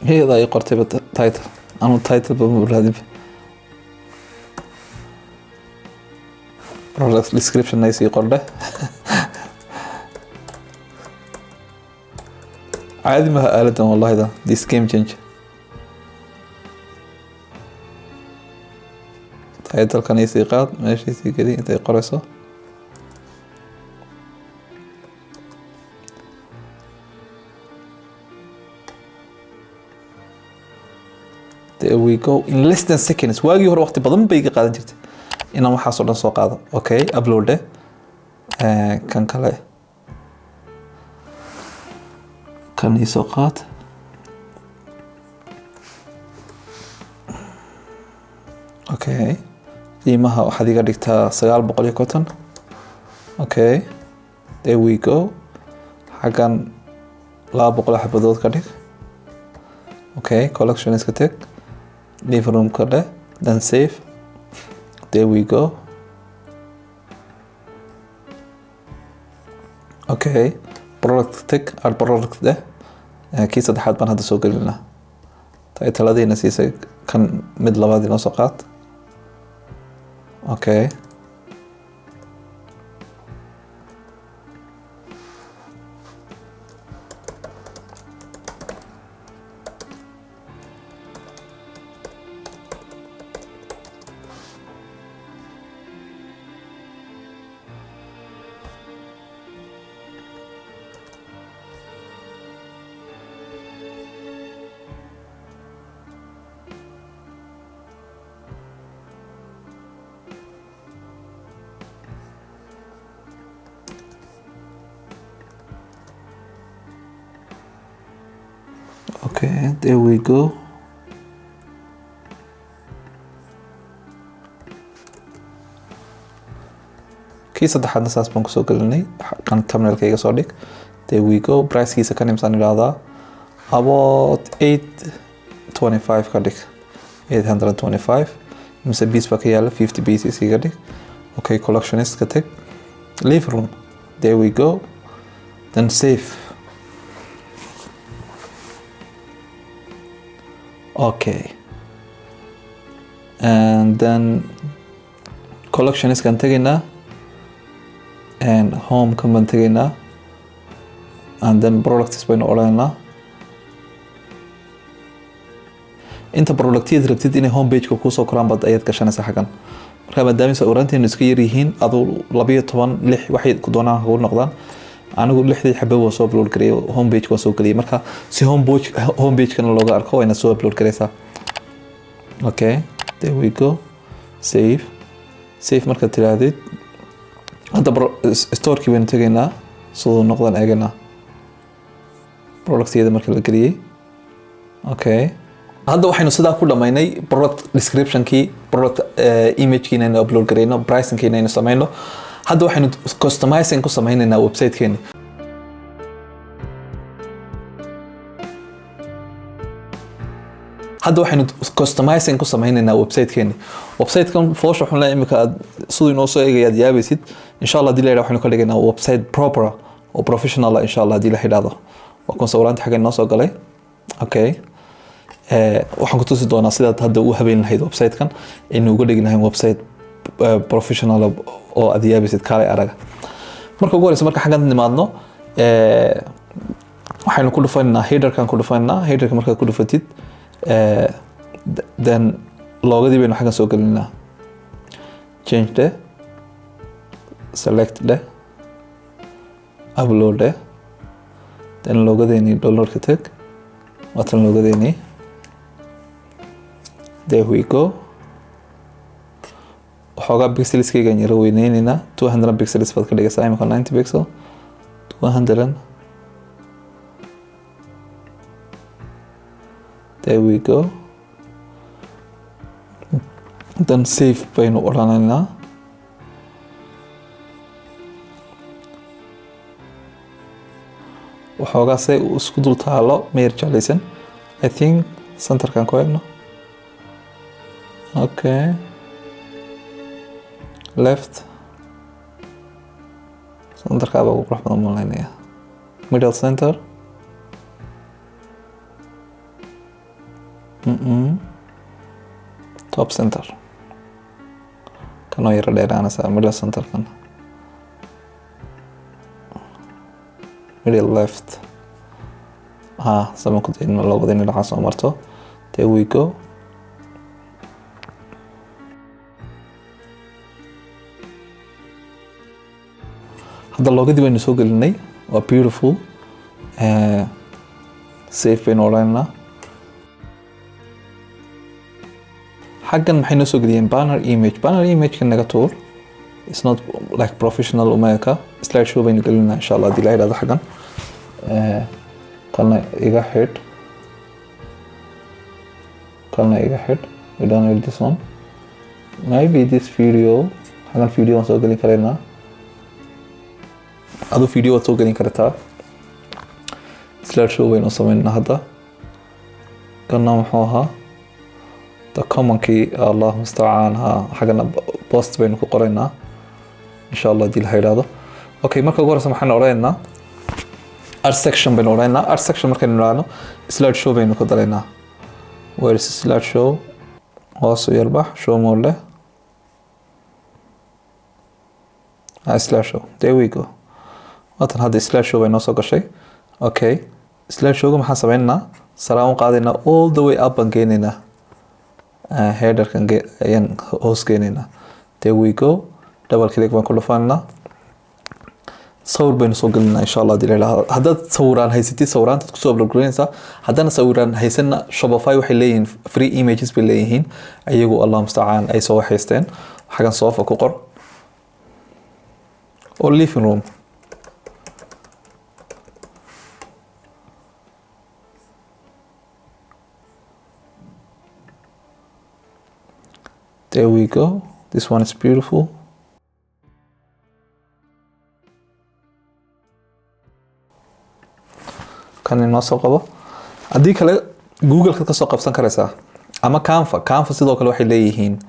هي ذا يقرتي بالتايتل. أنا التايتل بمبرهدي. product description نايس يقرده. عادي ما قالت والله ده. This game change. title كان يسيقات ماشي يسيقدي أنت يقرصه. There we go. In less than seconds. واقي هو وقت بدن بيجي قاعد جرت. إنه ما حصل نص قاعدة. Okay. Upload ده. كان كله. كان يسوقات. Okay. قيمها واحد يقدر يكتب 900 كوتن. Okay. There we go. حقا لا بقول حبضوت كده. Okay. Collection is كتك. Leave room كده. Then save. There we go. Okay. Product tick. البرودكت ده. كيس ده حد من هذا سوق لنا. title هذه نسيسة كان مد لبادي نسقات. Okay. Okay, there we go. كي صدح عندنا ساس بنك سوق لني كان تمنل كيجا صديق. There we go. Price كيسا كان يمسان هذا about 825 كديك 825 مثل بيس باكي يلا 50 pieces كديك. Okay, collectionist كتك. Leave room. There we go. Then save. Okay. and then collections kan tegaynaa and home kan baan tegaynaa and then products baynu odhanaynaa. inta productyada rabtid inay home page-ka kusoo koraan baad ayaad gashanaysaa xaggan. marka maadaama sawiraanteenu iska yar yihiin aduu 12 6 waxay ku doonaan ugu noqdaan, anigu 6 xabba waa soo upload gareeyay, home page waa soo galiyay. marka si home page kana looga arko waa inaad soo upload gareysaa. okay, there we go. save marka tiraadid hadda store-kii baynu tegaynaa sidoo noqdaan eeganaa productyada marka la geliyay. okay, hadda waxaynu sidaa ku dhamaynay product description-kii, product image-kii inaynu upload gareyno, pricing-kii inaynu samayno. hadda waxaynu customizing ku samaynaynaa website-keeni. website-kan foosha waxaan leeyahay imika aad siduu inoo soo eegayaad yaabaysid. insha Allah hadii la yidhaahdo waxaynu ka dhigaynaa website proper oo professional ah insha Allah hadii la yidhaahdo. waa kun sawiraanta xagga inoo soo galay. okay, waxaan ku tusi doonaa sidaad hadda u habeyn lahayd website-kan inuu uga dhigi lahayn website professional oo aad yaabaysid kaalay araga. marka ugu horeysa marka xaggan nimaadno waxaynu ku dhufaynaa header-kan ku dhufaynaa. header-ka markaad ku dhufatid then loogadii baynu xaggan soo gelinaa. change de, select de, upload de, then loogadeeni download-ka tag. waatan loogadeeni. there we go. waxoogaa pixelskaygaan yara weyneynayna 200 pixels baad ka dhigaysaa imika 90 pixel 200. there we go. then save baynu odhanaynaa. waxoogaa say isku dul taalo ma yar jeclaysan. I think centerkan ku eegno. okay, left centerka baa ugu qurux badan malaynaya. middle center top center kanoo yara dheeraanaysaa. middle center kan middle left sama ku dayn labada dhinac soo marto. there we go. hadda loogadii baynu soo gelinay. waa beautiful. save baynu odhanaynaa. xaggan maxay noo soo geliyeen banner image. banner image-ka naga tuur. it's not like professional umeka. slide show baynu gelinaa insha Allah hadii la yidhaahdo xaggan. kana iga xidh. we don't need this one. maybe this video xaggan video waan soo gelin karaynaa. aduu video waad soo gelin kartaa. slide show baynu samaynaa hadda. kana muxuu ahaa the common-kii Allahu musta'aan xaggana post baynu ku qoraynaa insha Allah hadii la yidhaahdo. okay, marka ugu horeysa waxaan odhanaynaa art section baynu odhanaynaa. art section markaynu idhaahno slide show baynu ku daraynaa. where is slide show? hoos u yarbax show more leh. slide show. there we go. waatan hadda slide show bay noo soo gashay. okay, slide show-ga maxaan sameynaynaa? saraan u qaadaynaa all the way up baan geynaynaa. header-kan ayaan hoos geynaynaa. there we go. double click baan ku dhufaynaa. sawir baynu soo gelinaa insha Allah hadii la yidhaahdo. haddaad sawiraan haysatid sawiraantaad kusoo upload gareynaysaa. haddana sawiraan haysanna Shopify waxay leeyihiin free images bay leeyihiin ayagu Allah musta'aan ay soo haysteen. xaggan sofa ku qor or living room. there we go. this one is beautiful. kan inoo soo qabo. haddii kale Google-ka ka soo qabsan karaysaa ama Canva sidoo kale waxay leeyihiin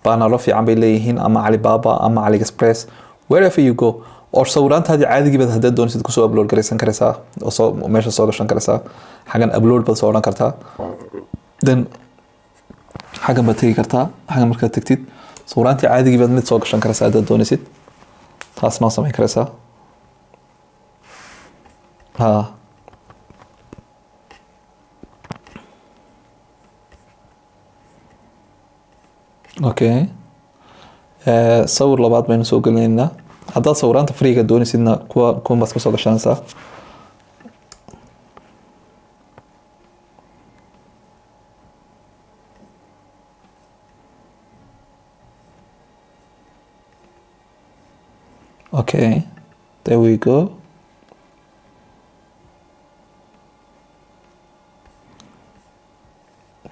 bannerro fiican bay leeyihiin ama Alibaba ama AliExpress wherever you go. oo sawiraantaadii caadigiiba haddaad doonaysid kusoo upload garaysan karaysaa oo meesha soo gashan karaysaa. xaggan upload baad soo odhan kartaa. then xaggan baad tegi kartaa xaggan markaad tagtid sawiraantii caadigii baad mid soo gashan karaysaa haddaad doonaysid taasna waa samayn karaysaa okay sawir labaad baynu soo gelinaynaa haddaad sawiraanta freega doonaysidna kuwan baad ka soo gashanaysaa okay there we go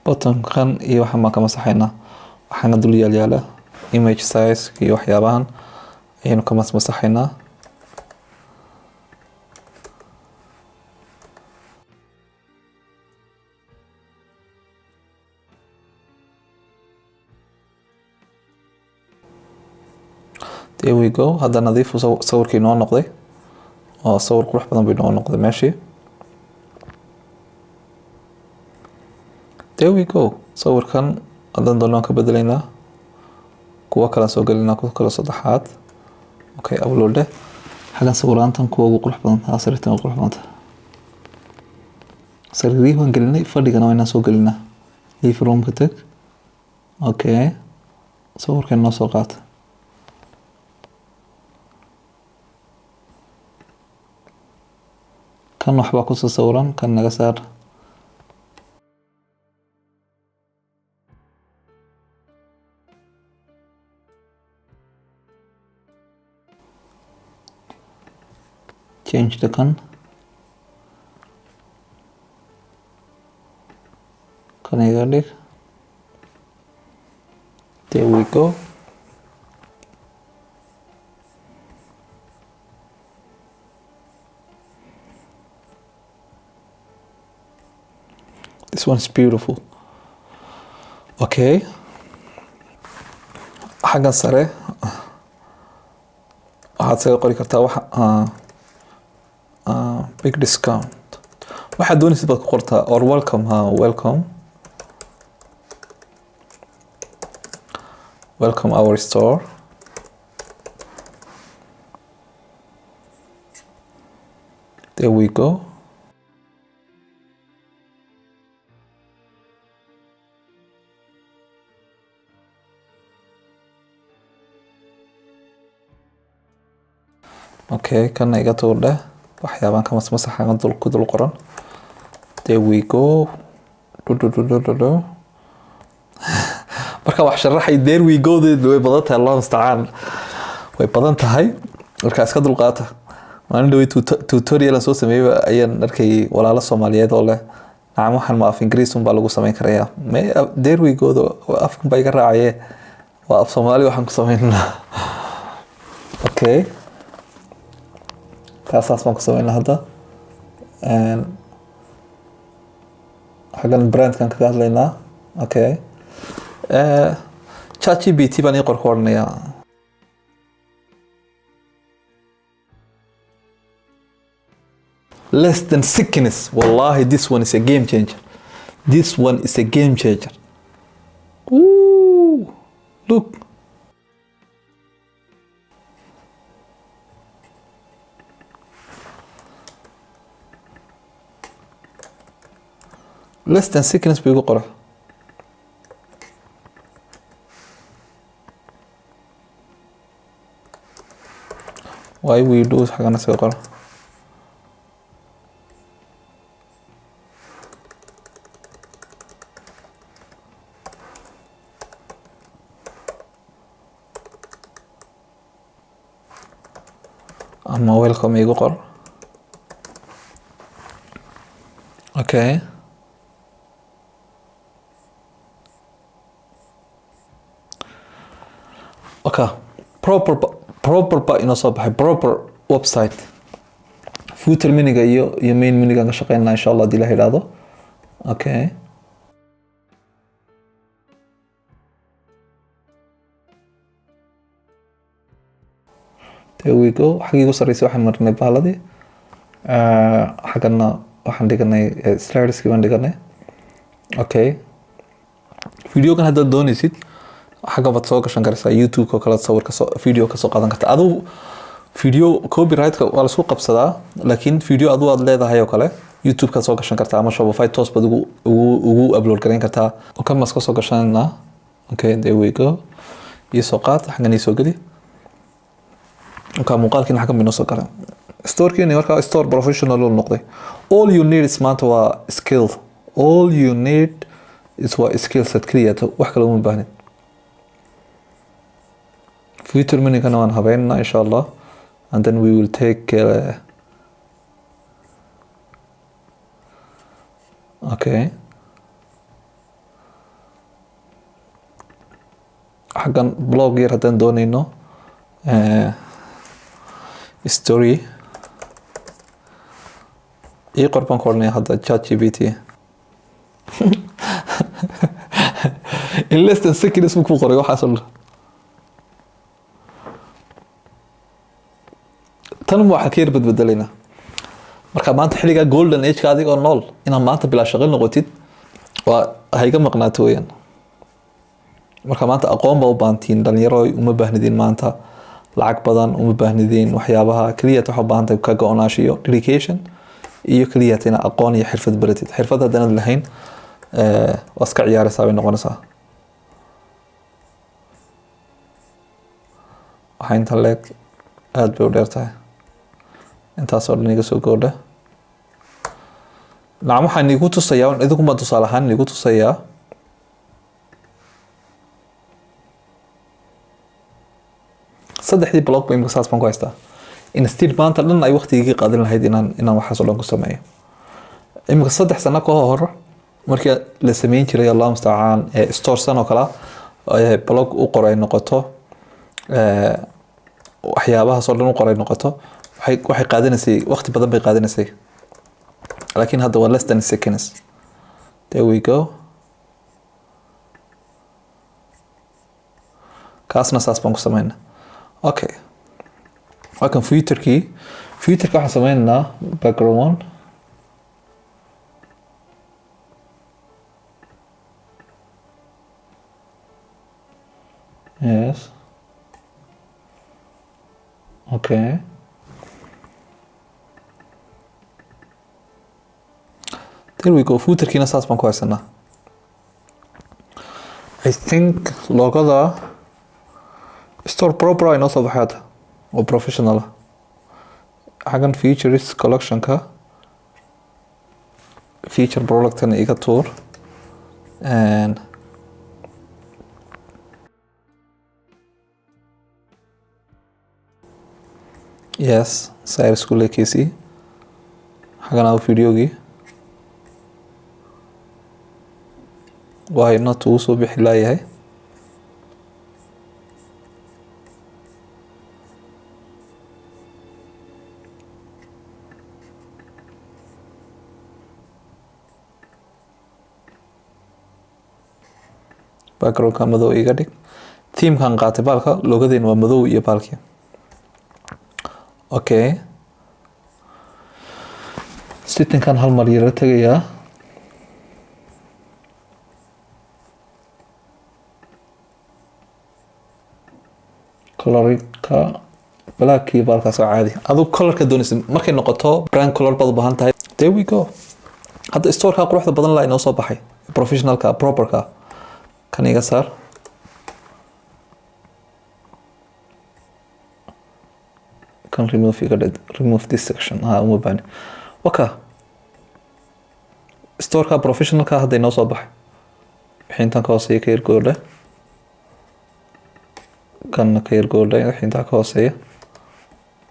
buttonkan iyo waxaan baan ka masaxaynaa waxaana dul yaala image size iyo waxyaabahan ayaynu ka masaxaynaa there we go hadda nadiif sawirkii noo noqday oo sawir qurux badan bay noo noqday meeshii there we go sawirkan haddaan doonaan ka bedelaynaa kuwa kale soo gelinaa kuwa kale saddexaad okay upload xagan sawiraantan kuwa ugu qurux badan sariirtan ugu qurux badan sariirihii waan gelinay fadhigana waa inaan soo gelinaa leave roomka tag okay sawirkan noo soo qaata kan waxbaa ku sawiran kan naga saar change the kan iga dhig there we go this one is beautiful okay xaggan sare waxaad saga qori kartaa wax big discount waxaad doonaysid baad ku qortaa or welcome welcome our store there we go okay kan iga tuurdhe waxyaabaan ka masaxan ku dul qoran there we go marka wax sharaxay there we go way badan tahay Allah musta'an way badan tahay marka iska dul qaata maalin dhaw tutorial soo sameeyay ayaan arkay walaalo Soomaaliyeed oo leh nacam waxaan ma af Ingiriis baa lagu sameyn karayaa there we go afkan bay ga raacayee waa af Soomaali waxaan ku sameynaa okay kaasaas baan ku sameynaa hadda xaggan brandkan kaga hadlaynaa okay ChatGPT baan ii qoranayaa less than sickness wallahi this one is a game changer ooh look less than sickness بيقول قرح why we do حاجة نسوي قرح أما welcome يقول قرح okay okay proper ba inoo soo baxay proper website footer miniga iyo main miniga ka shaqeynaa insha Allah hadii la yiraahdo okay there we go xaqiiqo sareysa waxaan marnay baaladii xagana waxaan dhiganay slideski baan dhiganay okay فيديو كان هذا دوني سيد حاجة بتصور كشان كرسا يوتيوب كلا تصور فيديو كسوق قادن كرتا أدو فيديو كوبي رايت ولا سوق قبصدا لكن فيديو أدو أد لهذا هاي وكله يوتيوب كسوق كشان كرتا أما شوفاي توس بدو و أبلود كرين كرتا وكم مسكو سوق كشان نا okay there we go يسوقات حاجة نيسوق دي وكان مقال كنا حكم بنص كرا ستور كيني وركا ستور بروفيشنال النقطة all you need is مانتوا skill all you need is what skill set كرياتو وحكي لهم بهني future مني كنا هبيننا إن شاء الله and then we will take okay حقا بلوج ير هدان دوني إنه story إيه قربان كورني هذا chat GPT إلا استنسكي اسمك فقري وحصل تنمو حكير بدلنا marka maanta xiliga golden age ka adiga oo nool inaad maanta bila shaqo noqotid waa hayga maqnaato weeyaan marka maanta aqoon baa u baahantiin dhalinyaro uma baahnidin maanta lacag badan uma baahnidin waxyaabaha kaliya waxa baahantay ka go'naashiyo dedication iyo kaliya tina aqoon iyo xirfad baratid xirfad haddana lahayn waska ciyaaraysaa way noqonaysaa waxa inta leeg aad bay u dheertahay intaasoo dhan iga soo goodha nacam waxaan igu tusayaa idinku ma tusaale ahaan igu tusayaa saddexdii blog bay saas baan ku haystaa instead maanta dhan ay waqtigii qaadan lahayd inaan waxaas oo dhan ku sameeyo imika 3 sano ka hor markii la sameyn jiray Allah musta'aan store sano kala blog u qoray noqoto waxyaabaha soo dhan u qoray noqoto waxay qaadanaysay waqti badan bay qaadanaysay laakiin hadda waa less than seconds there we go kaasna saas baan ku sameynaa okay wakan future-ka waxaan sameynaa background yes okay there we go footerkiina saas baan ku haysanaa I think logada store proper ay noo soo baxaad oo professional xagan features collection-ka feature product-na iga tuur and yes sayr school ekisi xagan aa videogii why not uu soo bixi laayahay background-ka madow iga dhig theme-kan qaatay baalka logadeen waa madow iyo baalkii okay setting-kan hal mar yara tagayaa color-ka black iyo baalkaas oo caadi aduu color-ka doonaysa markay noqoto brand color baad u baahan tahay there we go hadda store-ka quruxda badan la inoo soo baxay professional-ka proper-ka kan iga saar kan remove this section uma baahni waka store-ka professional-ka hadda inoo soo baxay wixintan ka hooseeya ka yargoodha kanna ka yargoodha wixintan ka hooseeya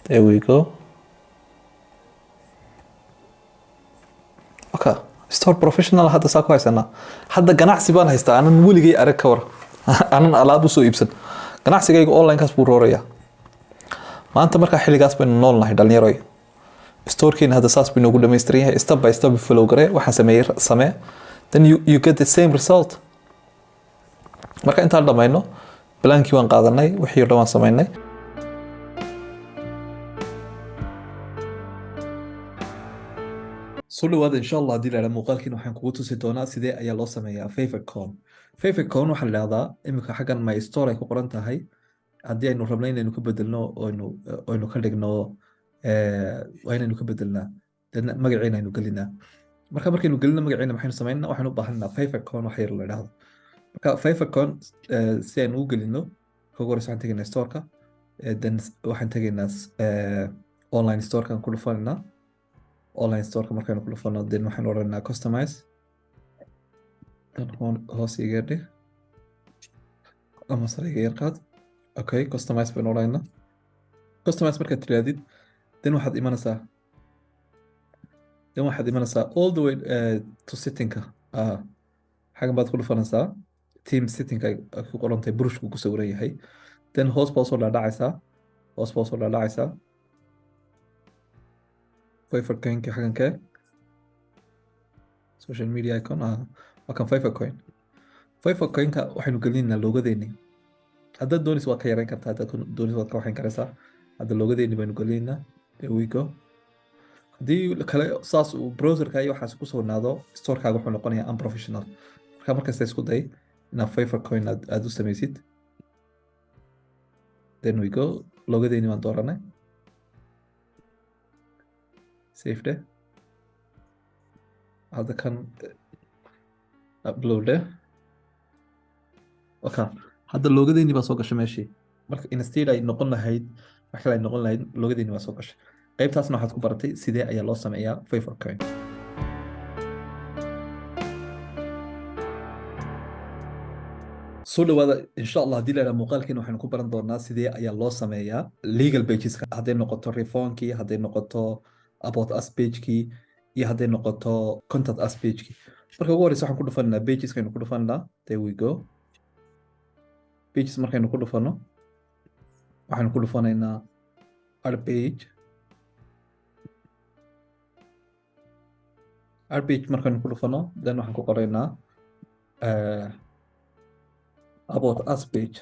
there we go waka store professional hadda saa ku haysanaa hadda ganacsi baan haystaa anan weligay arag ka war anan alaab u soo iibsan ganacsigayga online-kaas buu roorayaa maanta markaa xilligaas baynu nool nahay dhalinyaroy storekeena hadda saas buu inoogu dhamaystiran yahay step by step follow garee waxaan samee then you get the same result marka intaan dhamayno blankii waan qaadanay wixii oo dhan waan sameynay soo dhawaada insha allah haddii la muuqaalkiina waxaan kugu tusi doonaa sidee ayaa loo sameeyaa favicon. Favicon waxaa la dhahdaa iminka xaggan my store ay ku qoran tahay. haddii aynu rabno inaynu ka bedelno oynu ka dhigno waa inaynu ka bedelnaa deedna magaciina aynu gelinaa. markaynu gelino magaciina maxaynu samaynaa, waxaynu u baahanaa favicon wax yar la dhahdo. marka favicon si aynu u gelino ugu horeysa waxaan tegaynaa storeka, then waxaan tegaynaa online storekan ku dhufanayna. online storeka markaynu ku dhufano then waxaan odhanaa customize, hoos iga dhig ama sare iga yar qaad. okay, customize baynu odhanayna. customize markaad tiraadid then waxaad imanaysaa all the way to settingka. xagan baad ku dhufanaysaa team settingka ay ku qorantahay burushku ku sawiran yahay. then hoos baa usoo dhaadhacaysaa favicon-ki xagankee social media icon waa kan favicon. favicon-ka waxaynu gelinaynaa loogadeeni. haddaad doonis waad ka yareyn kartaa, haddaad doonis waad ka waxayn karaysaa. hadda loogadeeni baynu gelinaynaa. there we go. haddii kale saas uu browserka iyo waxaas ku sugnaado storekaaga wuxuu noqonayaa unprofessional. markasta isku day inaad favicon aad u samaysid. then we go, loogadeeni waan dooranay. save de. hadda kan upload de. okay, hadda loogadeeni baa soo gashay meeshii. marka instead ay noqon lahayd wax kale ay noqon lahayd, loogadeeni baa soo gashay. qaybtaasna waxaad ku baratay sidee ayaa loo sameeyaa favicon. soo dhawaada insha allah haddii la yidhaha muuqaalkiina waxaynu ku baran doonaa sidee ayaa loo sameeyaa legal pageska. hadday noqoto reformkii, hadday noqoto about us pagekii, iyo hadday noqoto contact us pagekii. marka ugu horeysa waxaan ku dhufanaa pageskaynu ku dhufanaa. there we go. pages markaynu ku dhufano waxaynu ku dhufanaynaa add page. add page markaynu ku dhufano then waxaan ku qoraynaa about us page.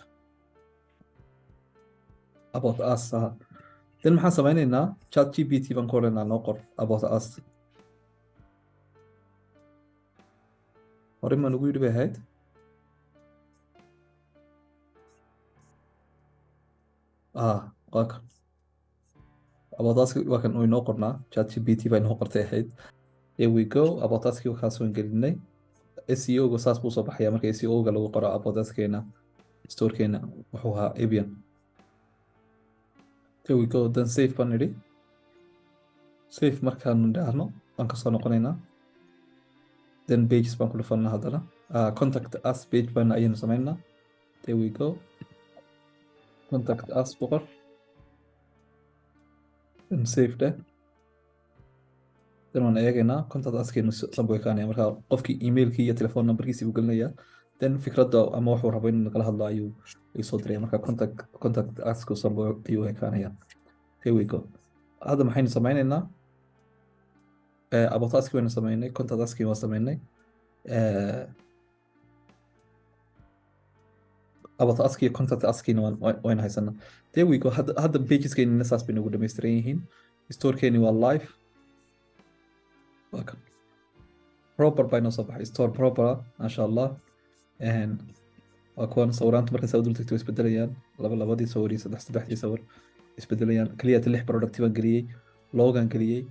about us then maxaan samaynaynaa ChatGPT baan ku odhanaa noo qor about us. hore maan ugu yidhi bay ahayd. waa kan about us waa kan inoo qornaa. ChatGPT baa inoo qortay ahayd. here we go. about us-kii waxaa soo gelinay. SEO-ga saas buu soo baxayaa marka SEO-ga lagu qoro about us-keena storekeena wuxuu ahaa Avian. there we go. then save baan nidhi. save markaanu dhahno waan kasoo noqonaynaa. then pages baan ku dhufanaa haddana. contact us page baan ayaynu samaynaa. there we go. contact us boqor. then save de. then waan eegaynaa contact us-keenu sanbu ekaanaya. marka qofkii emailkii iyo telephone numberkiisii buu gelinayaa. then fikradda ama wuxuu rabo inuu nagala hadlo ayuu soo diraya. marka contact us-ku sanbu ayuu ekaanaya. here we go. hadda maxaynu samaynaynaa about us-kii waynu samaynay, contact us-kii waan samaynay. about us-kii contact us-kiina waynu haysanaa. there we go. hadda pageskeennina saas bay nagu dhamaystiran yihiin. storekeeni waa live. waa kan proper baa inoo soo baxay. store proper maasha allah. waa kuwan sawiraanta marka saa u dul tagto way isbedelayaan. labadii sawir iyo saddexdii sawir isbedelayaan. kaliya 6 product baan geliyey, logan geliyey,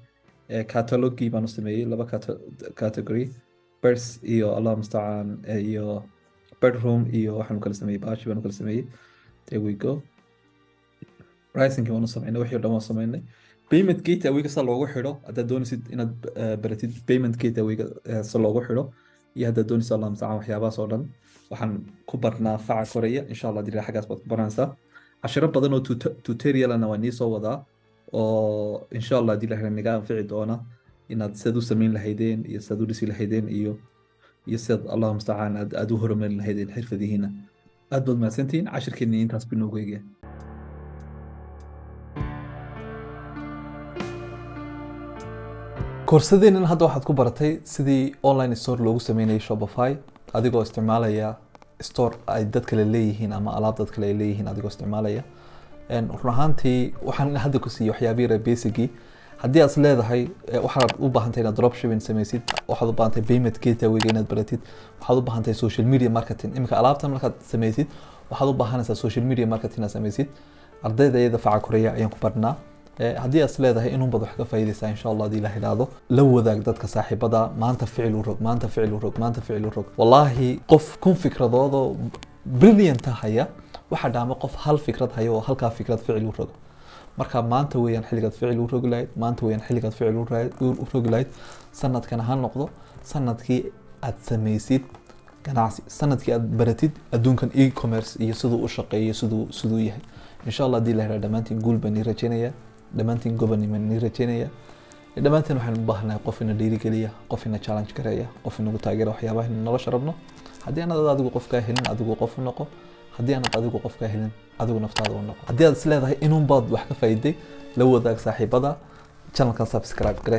catalogii baan u sameeyey 2 category, birds iyo allah mustacaan iyo bedroom iyo waxaan kala sameeyey baashi baan kala sameeyey. there we go. pricing waan u sameynay, wixii dhan waan sameynay. payment gateway-ga sa loogu xidho haddaad doonaysid inaad baratid payment gateway-ga sa loogu xidho, iyo haddaad doonaysid allah mustacaan waxyaabahaas oo dhan waxaan ku barnaa faca koreya insha allah dira xaggaas baad ku baranaysaa. cashiro badan oo tutorialana waa nii soo wadaa oo insha allah haddii la helo naga anfici doona inaad sidaad u samayn lahaydeen iyo sidaad u dhisi lahaydeen iyo sidaad allah mustacaan aad u horumarin lahaydeen xirfadihiina. aad baad mahadsantihiin. cashirkeennii intaas buu noogu eegaya. koorsadeennan hadda waxaad ku baratay sidii online store loogu sameynayay Shopify adigoo isticmaalaya store ay dad kale leeyihiin ama alaab dad kale leeyihiin adigoo isticmaalaya. run ahaantii waxaan hadda ku siiyay waxyaabo yar basic haddii aad leedahay waxaad u baahantahay inaad dropshipping samaysid, waxaad u baahantahay payment gateway inaad baratid, waxaad u baahantahay social media marketing. imika alaabtan markaad samaysid waxaad u baahanaysaa social media marketing inaad samaysid. ardayda iyada faca koreya ayaan ku barnaa. haddii aad leedahay inuu bad wax ka faa'iideysaa insha Allah hadii la helaado la wadaag dadka saaxiibada maanta ficil u rog, maanta ficil u rog, maanta ficil u rog. wallahi qof kun fikradoodo brilliant haya waxa dhaama qof hal fikrad hayo oo halka fikrad ficil u rog. marka maanta weeyaan xilligaad ficil u rogi lahayd, maanta weeyaan xilligaad ficil u rogi lahayd. sanadkan ha noqdo sanadkii aad samaysid ganacsi, sanadkii aad baratid adduunkan e-commerce iyo siduu u shaqeeyo, siduu yahay. insha Allah hadii la helaado dhamaantiin guul baan rajaynaya, dhamaantiin gobonimo ni rajaynaya. dhamaantiin waxaan u baahanahay qof ina dhiirigeliya, qof ina challenge gareeya, qof ina taageero waxyaabaha nolosha rabno. haddii aanad adigu qof ka helin adigu qof u noqo, haddii aanad adigu qof ka helin adigu naftaada u noqo. haddii aad is leedahay inuu baad wax ka faa'iiday la wadaag saaxiibada, channelka subscribe gare.